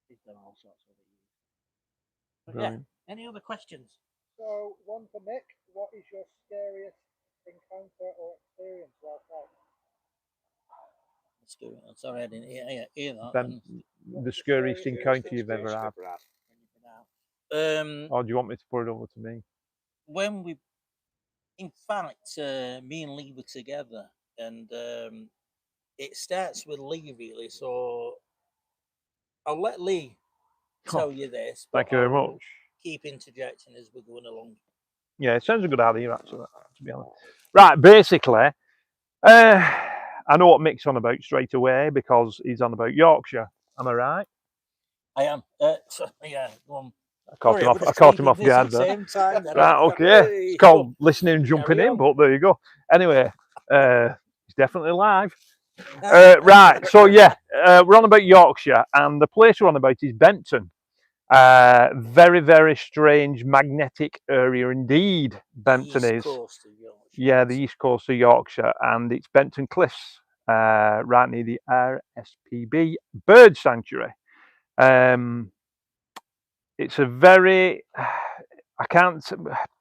Speaker 6: he's done all sorts of it. But yeah, any other questions?
Speaker 4: So, one for Mick. What is your scariest encounter or experience while out?
Speaker 6: Sorry, I didn't hear that.
Speaker 7: The scariest encounter you've ever had. Or do you want me to put it over to me?
Speaker 6: When we, in fact, me and Lee were together, and it starts with Lee really. So I'll let Lee tell you this.
Speaker 7: Thank you very much.
Speaker 6: Keep interjecting as we're going along.
Speaker 7: Yeah, it sounds a good idea actually, to be honest. Right, basically, I know what Mick's on about straight away because he's on about Yorkshire. Am I right?
Speaker 6: I am. Yeah, go on.
Speaker 7: I caught him off guard there. Right, okay. It's called listening and jumping in, but there you go. Anyway, he's definitely live. Right, so yeah, we're on about Yorkshire, and the place we're on about is Benton. Very, very strange magnetic area indeed. Benton is. Yeah, the east coast of Yorkshire, and it's Benton Cliffs, right near the RSPB Bird Sanctuary. It's a very,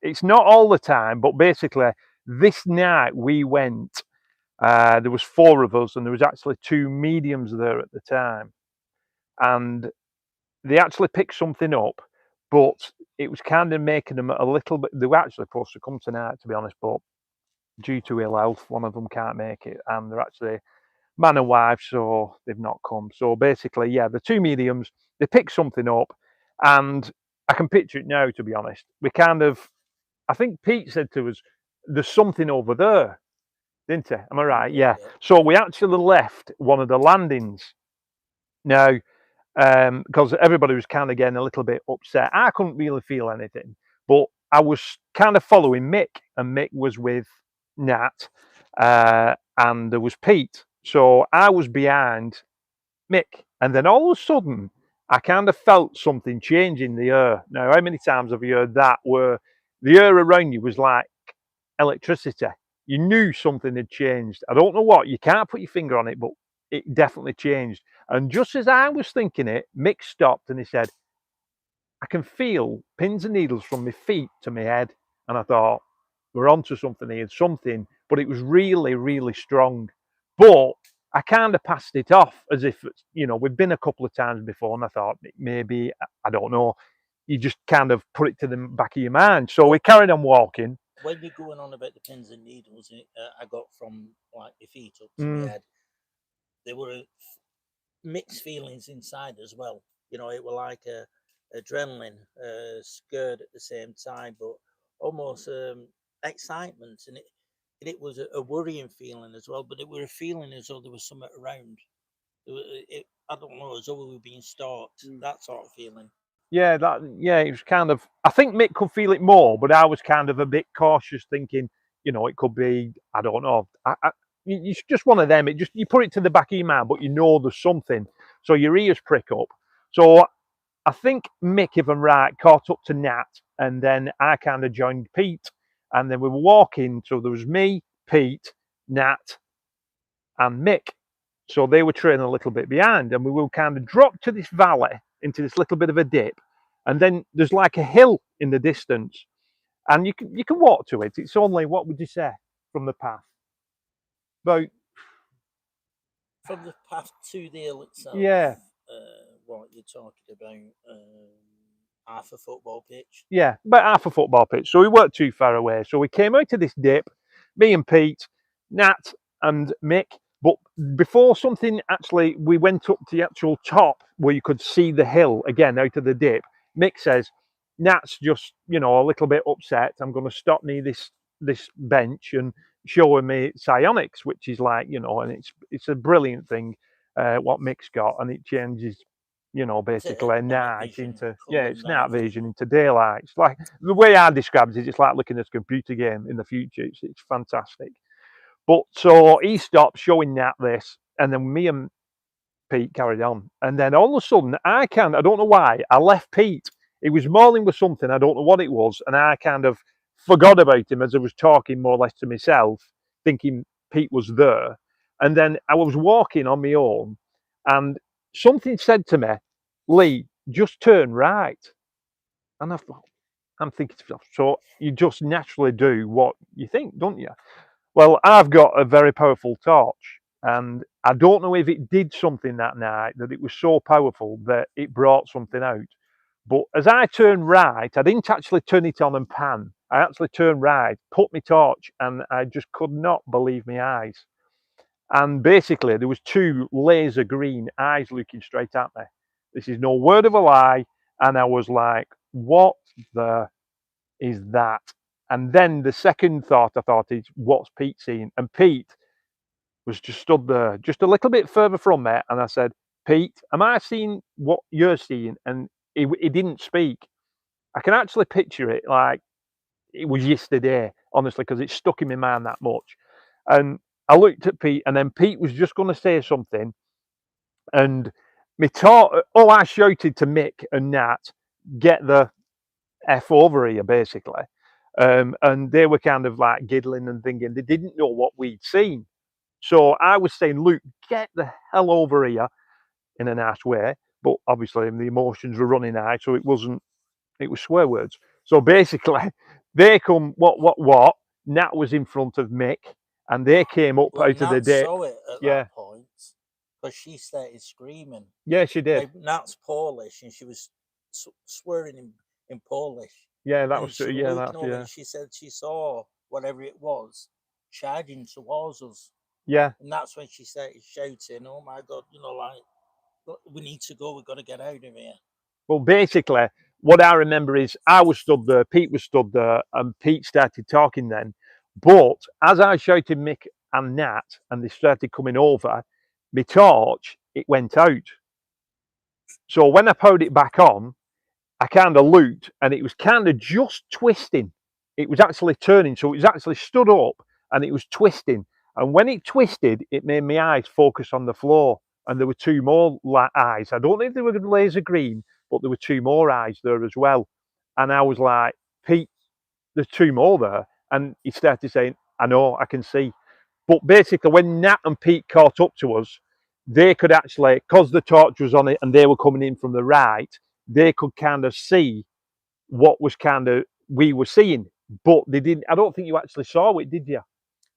Speaker 7: it's not all the time, but basically this night we went, there was 4 of us, and there was actually 2 mediums there at the time, and they actually picked something up, but it was kind of making them a little bit, they were actually supposed to come tonight, to be honest, but due to ill health, one of them can't make it, and they're actually man and wife, so they've not come. So basically, yeah, the 2 mediums, they picked something up, and I can picture it now, to be honest. We kind of, I think Pete said to us, there's something over there, didn't he? Am I right? Yeah. So we actually left one of the landings. Now, because everybody was kind of getting a little bit upset. I couldn't really feel anything, but I was kind of following Mick, and Mick was with Nat, and there was Pete. So I was behind Mick, and then all of a sudden, I kind of felt something change in the air. Now, how many times have you heard that, where the air around you was like electricity? You knew something had changed. I don't know what, you can't put your finger on it, but it definitely changed. And just as I was thinking it, Mick stopped and he said, I can feel pins and needles from my feet to my head. And I thought, we're onto something here, something, but it was really, really strong. But I kind of passed it off as if, you know, we've been a couple of times before, and I thought maybe, I don't know, you just kind of put it to the back of your mind. So we carried on walking.
Speaker 6: When you're going on about the pins and needles, I got from like your feet up to my head, there were mixed feelings inside as well. You know, it was like adrenaline, scared at the same time, but almost excitement, and it was a worrying feeling as well. But it was a feeling as though there was something around. I don't know, as though we were being stalked. That sort of feeling.
Speaker 7: Yeah, it was kind of, I think Mick could feel it more, but I was kind of a bit cautious, thinking, you know, it could be, I don't know. It's just one of them. It just, you put it to the back of your mind, but you know there's something, so your ears prick up. So I think Mick, if I'm right, caught up to Nat, and then I kind of joined Pete, and then we were walking. So there was me, Pete, Nat, and Mick. So they were trailing a little bit behind, and we will kind of drop to this valley, into this little bit of a dip, and then there's like a hill in the distance, and you can walk to it. It's only, what would you say, from the path? About
Speaker 6: from the path to the hill itself.
Speaker 7: Yeah.
Speaker 6: What you're talking about? Half a football pitch.
Speaker 7: Yeah, about half a football pitch. So we weren't too far away. So we came out to this dip, me and Pete, Nat, and Mick. But before something actually, we went up to the actual top where you could see the hill again out of the dip. Mick says, Nat's just, you know, a little bit upset. I'm going to stop near this bench and showing me psionics, which is like, you know, and it's a brilliant thing, what Mick's got, and it changes, you know, basically night into, yeah, it's night vision into daylight. It's like, the way I describe it, it's like looking at a computer game in the future. It's fantastic. But so he stopped showing Nat this, and then me and Pete carried on. And then all of a sudden, I don't know why, I left Pete. He was mauling with something, I don't know what it was, and I kind of forgot about him as I was talking more or less to myself, thinking Pete was there. And then I was walking on my own, and something said to me, Lee, just turn right. And I thought, I'm thinking to myself, so you just naturally do what you think, don't you? Well, I've got a very powerful torch, and I don't know if it did something that night, that it was so powerful that it brought something out. But as I turned right, I didn't actually turn it on and pan. I actually turned right, put my torch, and I just could not believe my eyes. And basically, there was two laser green eyes looking straight at me. This is no word of a lie. And I was like, what the is that? And then the second thought I thought is, what's Pete seeing? And Pete was just stood there, just a little bit further from me. And I said, Pete, am I seeing what you're seeing? And he didn't speak. I can actually picture it like it was yesterday, honestly, because it stuck in my mind that much. And I looked at Pete, and then Pete was just going to say something. And I shouted to Mick and Nat, get the F over here, basically. And they were kind of like giggling and thinking they didn't know what we'd seen. So I was saying, Luke, get the hell over here, in a nice way. But obviously the emotions were running high, so it was swear words. So basically, they come, what? Nat was in front of Mick, and they came up out of the day.
Speaker 6: Saw it at that point, because she started screaming.
Speaker 7: Yeah, she did.
Speaker 6: Nat's Polish, and she was swearing in Polish.
Speaker 7: Yeah, that was,
Speaker 6: She said she saw whatever it was charging towards us.
Speaker 7: Yeah.
Speaker 6: And that's when she started shouting, oh my God, like, we need to go, we've got to get out of here.
Speaker 7: Well, basically, what I remember is I was stood there, Pete was stood there, and Pete started talking then. But as I shouted Mick and Nat, and they started coming over, my torch, it went out. So when I put it back on, I kind of looked, and it was kind of just twisting. It was actually turning, so it was actually stood up, and it was twisting. And when it twisted, it made my eyes focus on the floor. And there were two more eyes. I don't know if they were laser green, but there were two more eyes there as well. And I was like, Pete, there's two more there. And he started saying, I know, I can see. But basically, when Nat and Pete caught up to us, they could actually, because the torch was on it and they were coming in from the right, they could kind of see what was kind of we were seeing. But they didn't. I don't think you actually saw it, did you?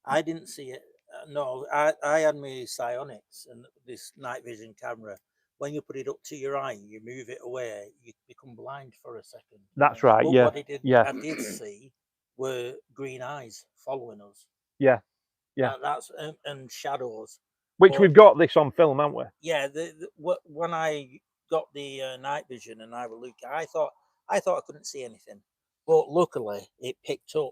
Speaker 6: I didn't see it. No, I had my psionics and this night vision camera. When you put it up to your eye, you move it away, you become blind for a second.
Speaker 7: That's right.
Speaker 6: But
Speaker 7: yeah.
Speaker 6: What I did see were green eyes following us.
Speaker 7: Yeah.
Speaker 6: That's and shadows.
Speaker 7: Which we've got this on film, haven't we?
Speaker 6: Yeah. When I got the night vision and I were looking, I thought I couldn't see anything, but luckily it picked up.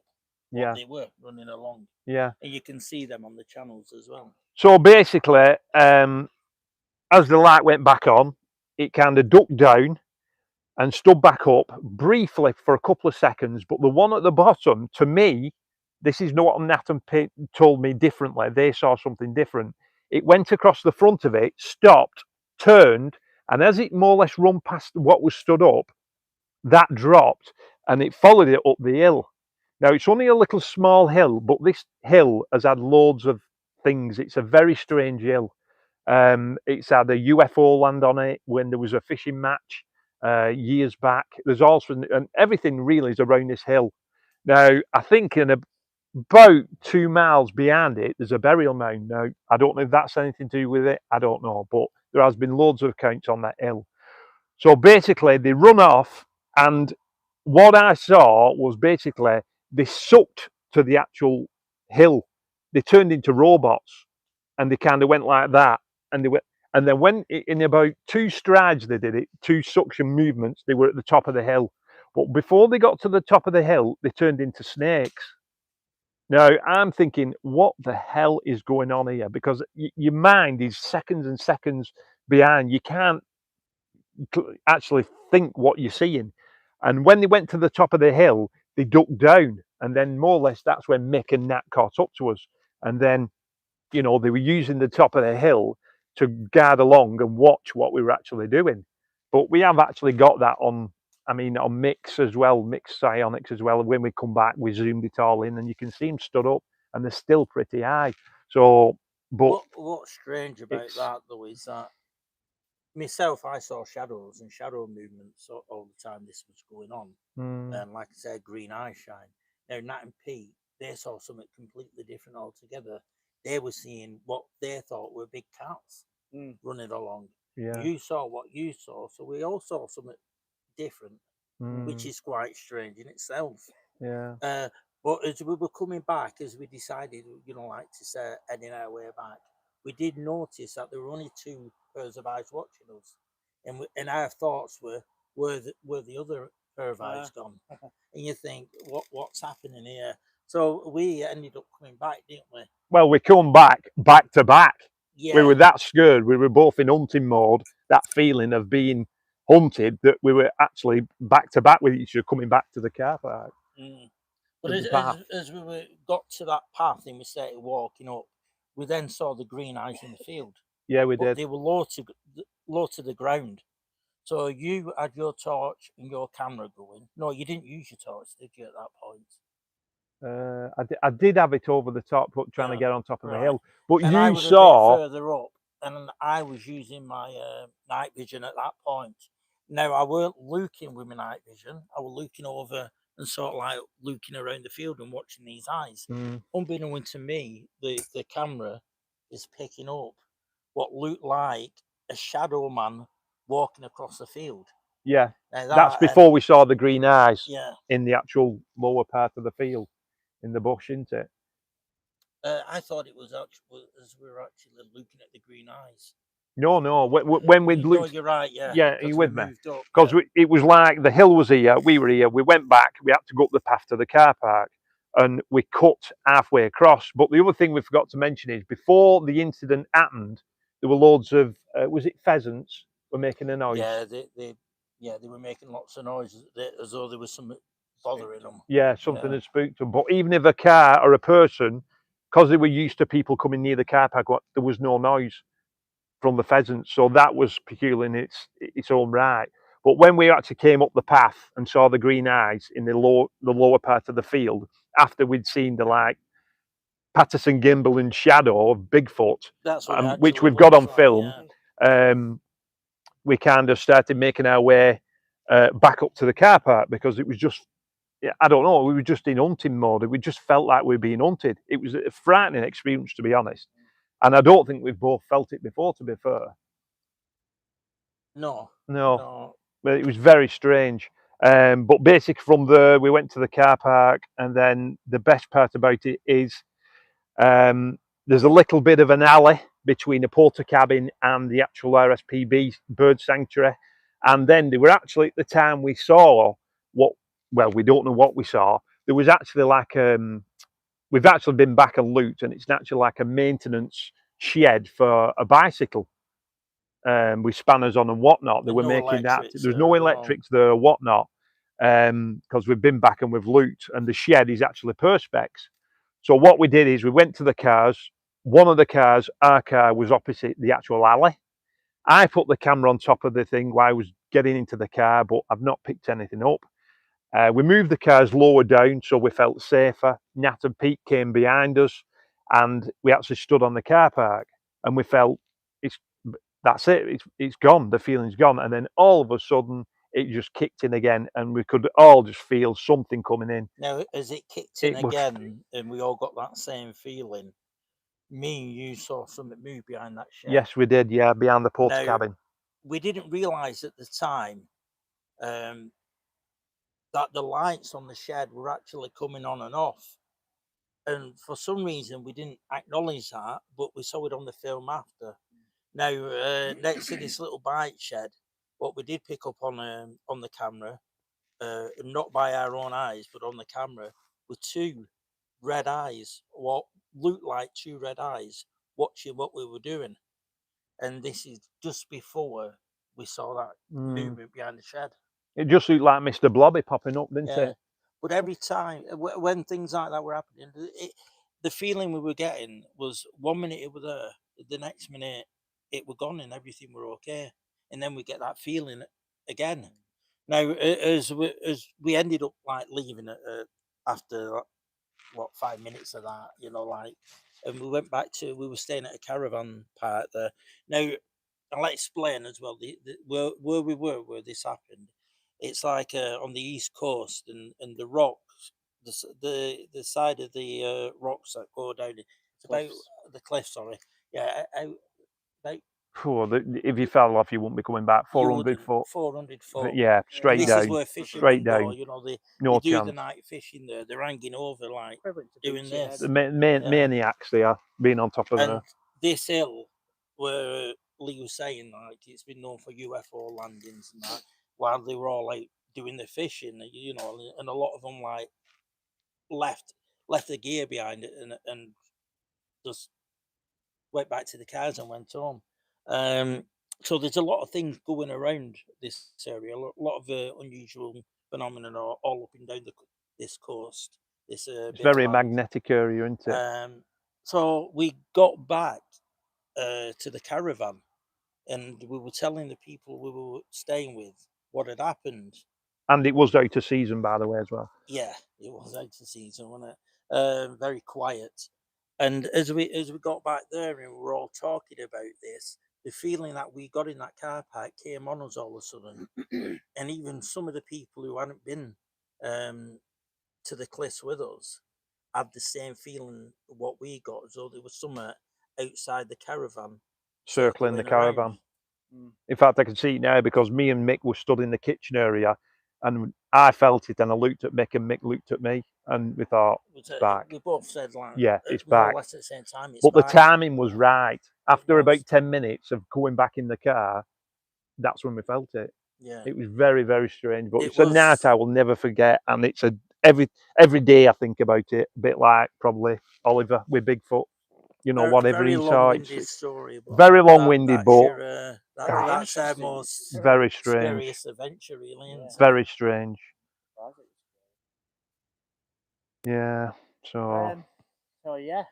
Speaker 6: They were running along.
Speaker 7: Yeah.
Speaker 6: And you can see them on the channels as well.
Speaker 7: So basically, as the light went back on, it kind of ducked down and stood back up briefly for a couple of seconds. But the one at the bottom, to me, this is not what Nat and Pete told me differently. They saw something different. It went across the front of it, stopped, turned, and as it more or less run past what was stood up, that dropped, and it followed it up the hill. Now, it's only a little small hill, but this hill has had loads of things. It's a very strange hill. It's had a UFO land on it when there was a fishing match years back. There's also, and everything really is around this hill. Now, I think in about 2 miles behind it, there's a burial mound. Now, I don't know if that's anything to do with it. I don't know, but there has been loads of accounts on that hill. So basically, they run off, and what I saw was basically they sucked to the actual hill. They turned into robots, and they kind of went like that, and they went. And then when in about 2 strides they did it, 2 suction movements, they were at the top of the hill. But before they got to the top of the hill, they turned into snakes. Now, I'm thinking, what the hell is going on here? Because your mind is seconds and seconds behind. You can't actually think what you're seeing. And when they went to the top of the hill, they ducked down. And then more or less, that's when Mick and Nat caught up to us. And then, they were using the top of the hill to guard along and watch what we were actually doing. But we have actually got that on Mick's as well, Mick's psionics as well. When we come back, we zoomed it all in, and you can see them stood up, and they're still pretty high. So, but
Speaker 6: what's strange about that though is that myself, I saw shadows and shadow movements all the time this was going on. And like I said, green eyes shine. Now, Nat and Pete, they saw something completely different altogether. They were seeing what they thought were big cats running along.
Speaker 7: Yeah.
Speaker 6: You saw what you saw, so we all saw something different, which is quite strange in itself.
Speaker 7: Yeah.
Speaker 6: But as we were coming back, as we decided, like to say, heading our way back, we did notice that there were only 2 pairs of eyes watching us, and our thoughts were the other pair of eyes gone? And you think, what's happening here? So we ended up coming back, didn't we?
Speaker 7: Well, we come back to back.
Speaker 6: Yeah.
Speaker 7: We were that scared. We were both in hunting mode. That feeling of being hunted, that we were actually back to back with each other, coming back to the car park.
Speaker 6: But as we got to that path and we started walking up, we then saw the green eyes in the field.
Speaker 7: Yeah, we did.
Speaker 6: They were low to the ground. So you had your torch and your camera going. No, you didn't use your torch, did you, at that point?
Speaker 7: I did have it over the top, but trying to get on top of the hill. But
Speaker 6: and
Speaker 7: you
Speaker 6: I was
Speaker 7: saw
Speaker 6: a bit further up, and I was using my night vision at that point. Now I weren't looking with my night vision. I was looking over and sort of like looking around the field and watching these eyes. Unbeknownst to me, the camera is picking up what looked like a shadow man walking across the field.
Speaker 7: Yeah, that's before we saw the green eyes.
Speaker 6: Yeah.
Speaker 7: In the actual lower part of the field, in the bush, isn't it?
Speaker 6: I thought it was actually as we were actually looking at the green eyes.
Speaker 7: No. When we looked,
Speaker 6: no, you're right. Yeah.
Speaker 7: Yeah, are you with me?
Speaker 6: Because
Speaker 7: it was like the hill was here, we were here. We went back. We had to go up the path to the car park, and we cut halfway across. But the other thing we forgot to mention is before the incident happened, there were loads of was it pheasants were making a noise?
Speaker 6: Yeah, they were making lots of noise as though there was something bothering them.
Speaker 7: Yeah, something had spooked them. But even if a car or a person, because they were used to people coming near the car park, there was no noise from the pheasants. So that was peculiar in its own right. But when we actually came up the path and saw the green eyes in the lower part of the field, after we'd seen the Patterson gimbal and shadow of Bigfoot, which we've got on film, we kind of started making our way back up to the car park, because it was just, I don't know, we were just in hunting mode. We just felt like we were being hunted. It was a frightening experience, to be honest. And I don't think we've both felt it before, to be fair.
Speaker 6: No.
Speaker 7: But it was very strange. But basically from there, we went to the car park, and then the best part about it is there's a little bit of an alley between the porter cabin and the actual RSPB bird sanctuary. And then they were actually, at the time we saw we don't know what we saw. There was actually we've actually been back and looked, and it's actually like a maintenance shed for a bicycle, with spanners on and whatnot. They were making that. There's no electrics there, whatnot, because we've been back and we've looked, and the shed is actually perspex. So what we did is we went to the cars. One of the cars, our car, was opposite the actual alley. I put the camera on top of the thing while I was getting into the car, but I've not picked anything up. We moved the cars lower down so we felt safer. Nat and Pete came behind us, and we actually stood on the car park, and we felt that's it. It's gone. The feeling's gone. And then all of a sudden, it just kicked in again, and we could all just feel something coming in.
Speaker 6: Now, as it kicked in again, and we all got that same feeling, me and you saw something move behind that shed.
Speaker 7: Yes, we did. Yeah, behind the porter cabin.
Speaker 6: We didn't realise at the time that the lights on the shed were actually coming on and off. And for some reason, we didn't acknowledge that, but we saw it on the film after. Now, next to this little bike shed, what we did pick up on the camera, not by our own eyes, but on the camera, were 2 red eyes, what looked like 2 red eyes, watching what we were doing. And this is just before we saw that movement behind the shed.
Speaker 7: It just looked like Mr. Blobby popping up, didn't it?
Speaker 6: But every time, when things like that were happening, the feeling we were getting was 1 minute it was there, the next minute it were gone and everything were okay. And then we get that feeling again. Now, as we ended up leaving it after 5 minutes of that, and we went back we were staying at a caravan park there. Now, I'll explain as well. Where we were, where this happened, it's like on the east coast, and the rocks, the side of the rocks that go down. It's about the cliff. Sorry, yeah, about.
Speaker 7: If you fell off, you wouldn't be coming back. 400 foot.
Speaker 6: 400 foot.
Speaker 7: Yeah, straight
Speaker 6: and
Speaker 7: down.
Speaker 6: This is where fishermen
Speaker 7: straight down.
Speaker 6: go. You know, they
Speaker 7: No
Speaker 6: do
Speaker 7: chance.
Speaker 6: the night fishing there. They're hanging over like doing this.
Speaker 7: The maniacs they are being on top of
Speaker 6: and this hill where Lee was saying, like, it's been known for UFO landings and that, while they were all like doing the fishing, you know, and a lot of them like left the gear behind it and just went back to the cars and went home. So there's a lot of things going around this area, a lot of unusual phenomena all up and down this coast. This
Speaker 7: it's very magnetic area, isn't it?
Speaker 6: So we got back to the caravan, and we were telling the people we were staying with what had happened.
Speaker 7: And it was out of season, by the way, as well.
Speaker 6: Yeah, it was out of season, wasn't it? Very quiet. And as we got back there and we were all talking about this, the feeling that we got in that car park came on us all of a sudden. And even some of the people who hadn't been to the cliffs with us had the same feeling what we got, as though there was somewhere outside the caravan
Speaker 7: circling the caravan. In fact, I can see it now because me and Mick were stood in the kitchen area, and I felt it, and I looked at Mick, and Mick looked at me, and we thought, it's back.
Speaker 6: We both said, like,
Speaker 7: yeah, it's
Speaker 6: more
Speaker 7: back.
Speaker 6: or less at the same time.
Speaker 7: But the timing was right. After about 10 minutes of going back in the car, that's when we felt it.
Speaker 6: Yeah,
Speaker 7: it was very, very strange. But it's a night I will never forget, and it's every day I think about it. A bit like probably Oliver with Bigfoot. You know, whatever he saw. It's very long-winded, but
Speaker 6: that's our most
Speaker 7: very strange.
Speaker 6: Scariest adventure, really.
Speaker 7: Yeah. Very strange. Yeah. So
Speaker 4: yeah.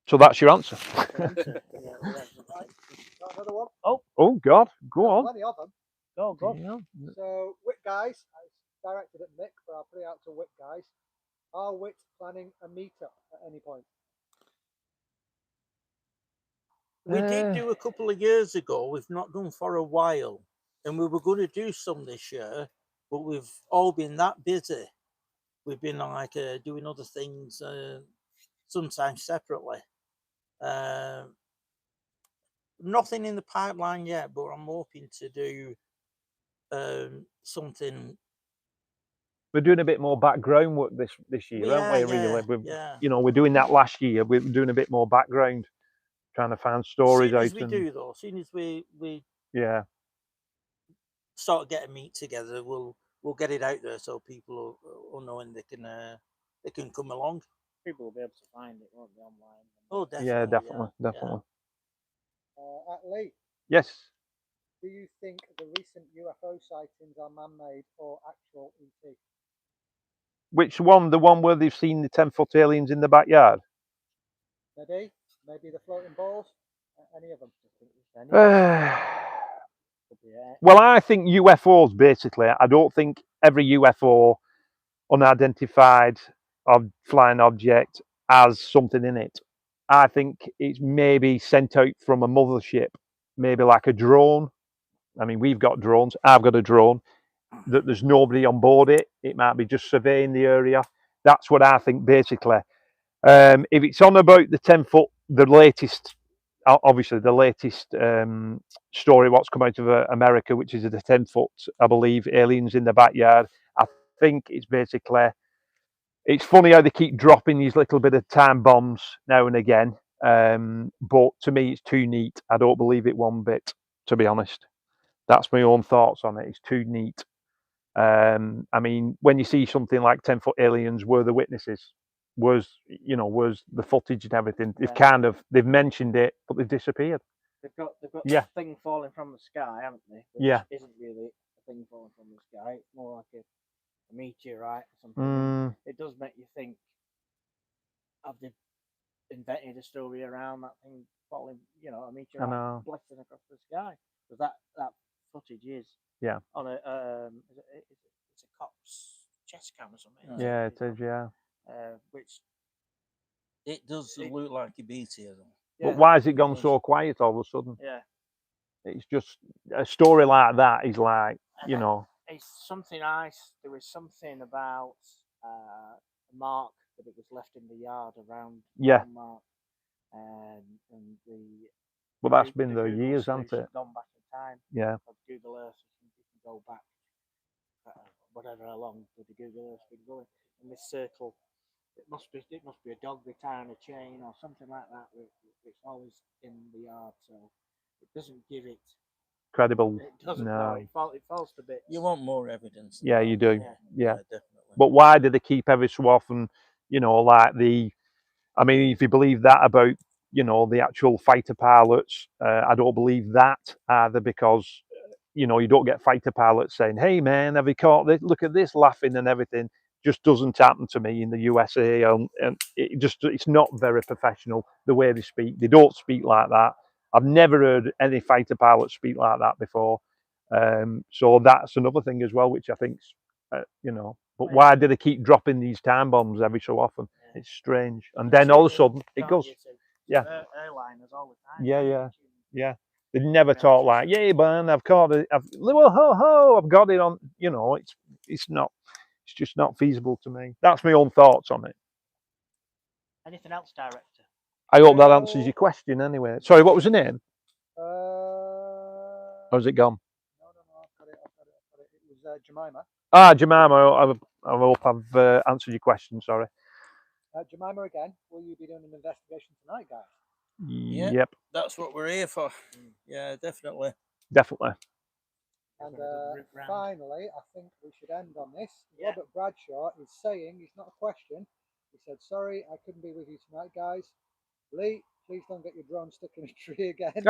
Speaker 7: So that's your answer.
Speaker 4: Got another one?
Speaker 7: Oh God, go on.
Speaker 4: Plenty of them.
Speaker 6: Go.
Speaker 7: Yeah.
Speaker 4: So, Wit guys, it's directed at Mick, but I'll put it out to Wit guys. Are Wit planning a meetup at any point?
Speaker 6: We did do a couple of years ago. We've not done for a while, and we were going to do some this year, but we've all been that busy. We've been like doing other things, sometimes separately. Nothing in the pipeline yet, but I'm hoping to do something.
Speaker 7: We're doing a bit more background work this year, aren't we? Really, you know, we're doing that last year. We're doing a bit more background, trying to find stories out.
Speaker 6: As we do though, as soon as we start getting meet together, we'll get it out there so people will know, and they can come along.
Speaker 4: People will be able to find it, won't they, online?
Speaker 6: Oh, definitely.
Speaker 7: Yeah, definitely.
Speaker 4: Lee.
Speaker 7: Yes.
Speaker 4: Do you think the recent UFO sightings are man-made or actual ET?
Speaker 7: Which one? The one where they've seen the 10-foot aliens in the backyard?
Speaker 4: Maybe the floating balls. Any of them?
Speaker 7: Well, I think UFOs basically. I don't think every UFO, unidentified flying object, has something in it. I think it's maybe sent out from a mothership, maybe like a drone. I mean, we've got drones. I've got a drone. That there's nobody on board it. It might be just surveying the area. That's what I think basically. If it's on about the 10-foot, the latest, obviously the latest story, what's come out of America, which is the 10-foot, I believe, aliens in the backyard. I think it's basically, it's funny how they keep dropping these little bit of time bombs now and again. But to me, it's too neat. I don't believe it one bit, to be honest. That's my own thoughts on it. It's too neat. I mean, when you see something like 10-foot aliens, were the witnesses, was the footage and everything. They've mentioned it, but they've disappeared.
Speaker 4: They've got this thing falling from the sky, haven't they? Which isn't really a thing falling from the sky. It's more like a meteorite or something. It does make you think, have they invented a story around that thing falling, a meteorite blasting across the sky? Because that footage is on a it's a cop's chest cam or something.
Speaker 7: Yeah, it is. Yeah.
Speaker 6: Which it does look like a meteor, though.
Speaker 7: But why has it gone so quiet all of a sudden?
Speaker 4: Yeah.
Speaker 7: It's just a story like that is like, you know.
Speaker 4: It's something there was something about a mark that it was left in the yard around Mark, and the.
Speaker 7: Well, that's been there years, hasn't it?
Speaker 4: Gone back in time.
Speaker 7: Yeah.
Speaker 4: Google Earth, you can go back whatever along with the Google Earth been going, and this circle. It must be a dog tying a chain or something like that. It's always in the yard, so it doesn't give it
Speaker 7: credible.
Speaker 4: It doesn't.
Speaker 7: No.
Speaker 4: It falls to bits.
Speaker 6: You want more evidence.
Speaker 7: Yeah, you do. Yeah,
Speaker 6: definitely.
Speaker 7: But why do they keep every so often? You know, like I mean, if you believe that about, you know, the actual fighter pilots, I don't believe that either, because you know, you don't get fighter pilots saying, "Hey man, have you caught this? Look at this," laughing and everything. Just doesn't happen to me in the USA, and it's not very professional the way they speak. They don't speak like that. I've never heard any fighter pilot speak like that before. So that's another thing as well, which I think's you know. But why do they keep dropping these time bombs every so often? Yeah. It's strange. And then all of a sudden it goes. Yeah.
Speaker 4: Airliners all the time.
Speaker 7: Yeah. They never talk like, "Yeah, man, I've caught it. I've got it on." You know, it's just not feasible to me. That's my own thoughts on it.
Speaker 4: Anything else, Director?
Speaker 7: I hope that answers your question anyway. Sorry, what was the name? How's it gone?
Speaker 8: No, I've got it. It was Jemima.
Speaker 7: Ah, Jemima, I hope I've answered your question, sorry.
Speaker 8: Jemima again, will you be doing an investigation tonight, guys?
Speaker 6: Yeah,
Speaker 7: yep.
Speaker 6: That's what we're here for. Yeah, definitely.
Speaker 7: Definitely.
Speaker 8: And finally, I think we should end on this. Robert Bradshaw is saying, it's not a question, he said, "Sorry, I couldn't be with you tonight, guys. Lee, please don't get your drone stuck in a tree again."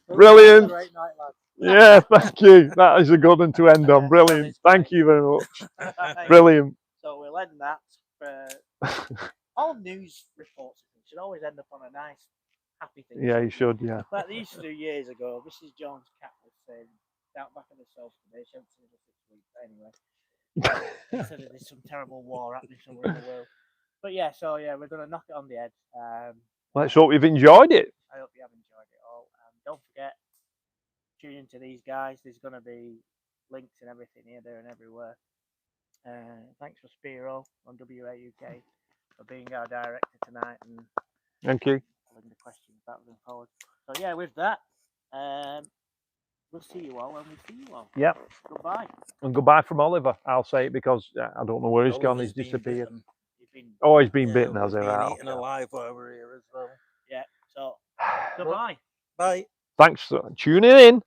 Speaker 7: Brilliant.
Speaker 8: Great night, lads.
Speaker 7: Yeah, thank you. That is a good one to end on. Brilliant. Thank you very much. Brilliant.
Speaker 4: So we'll end that. All news reports should always end up on a nice, happy thing.
Speaker 7: Yeah, you should, yeah.
Speaker 4: Like they used to do years ago. Mrs. Jones' cat was saying, out back in the sofa today, she hasn't seen her for 6 weeks. Anyway, he said there's some terrible war happening somewhere in the world. But yeah, so yeah, we're going to knock it on the head.
Speaker 7: Let's hope you've enjoyed it.
Speaker 4: I hope you have enjoyed it all. Don't forget, tune into these guys. There's going to be links and everything here, there, and everywhere. Thanks for Spiro on WA UK for being our director tonight and
Speaker 7: thank you.
Speaker 4: Following the questions backwards and forwards. So yeah, with that, we'll see you all when we see you all.
Speaker 7: Yep.
Speaker 4: Goodbye.
Speaker 7: And goodbye from Oliver. I'll say it because I don't know where he's gone. He's disappeared. He's been bitten, has he?
Speaker 6: Been eaten alive over here as well.
Speaker 4: Yeah. So goodbye.
Speaker 6: Bye.
Speaker 7: Thanks for tuning in.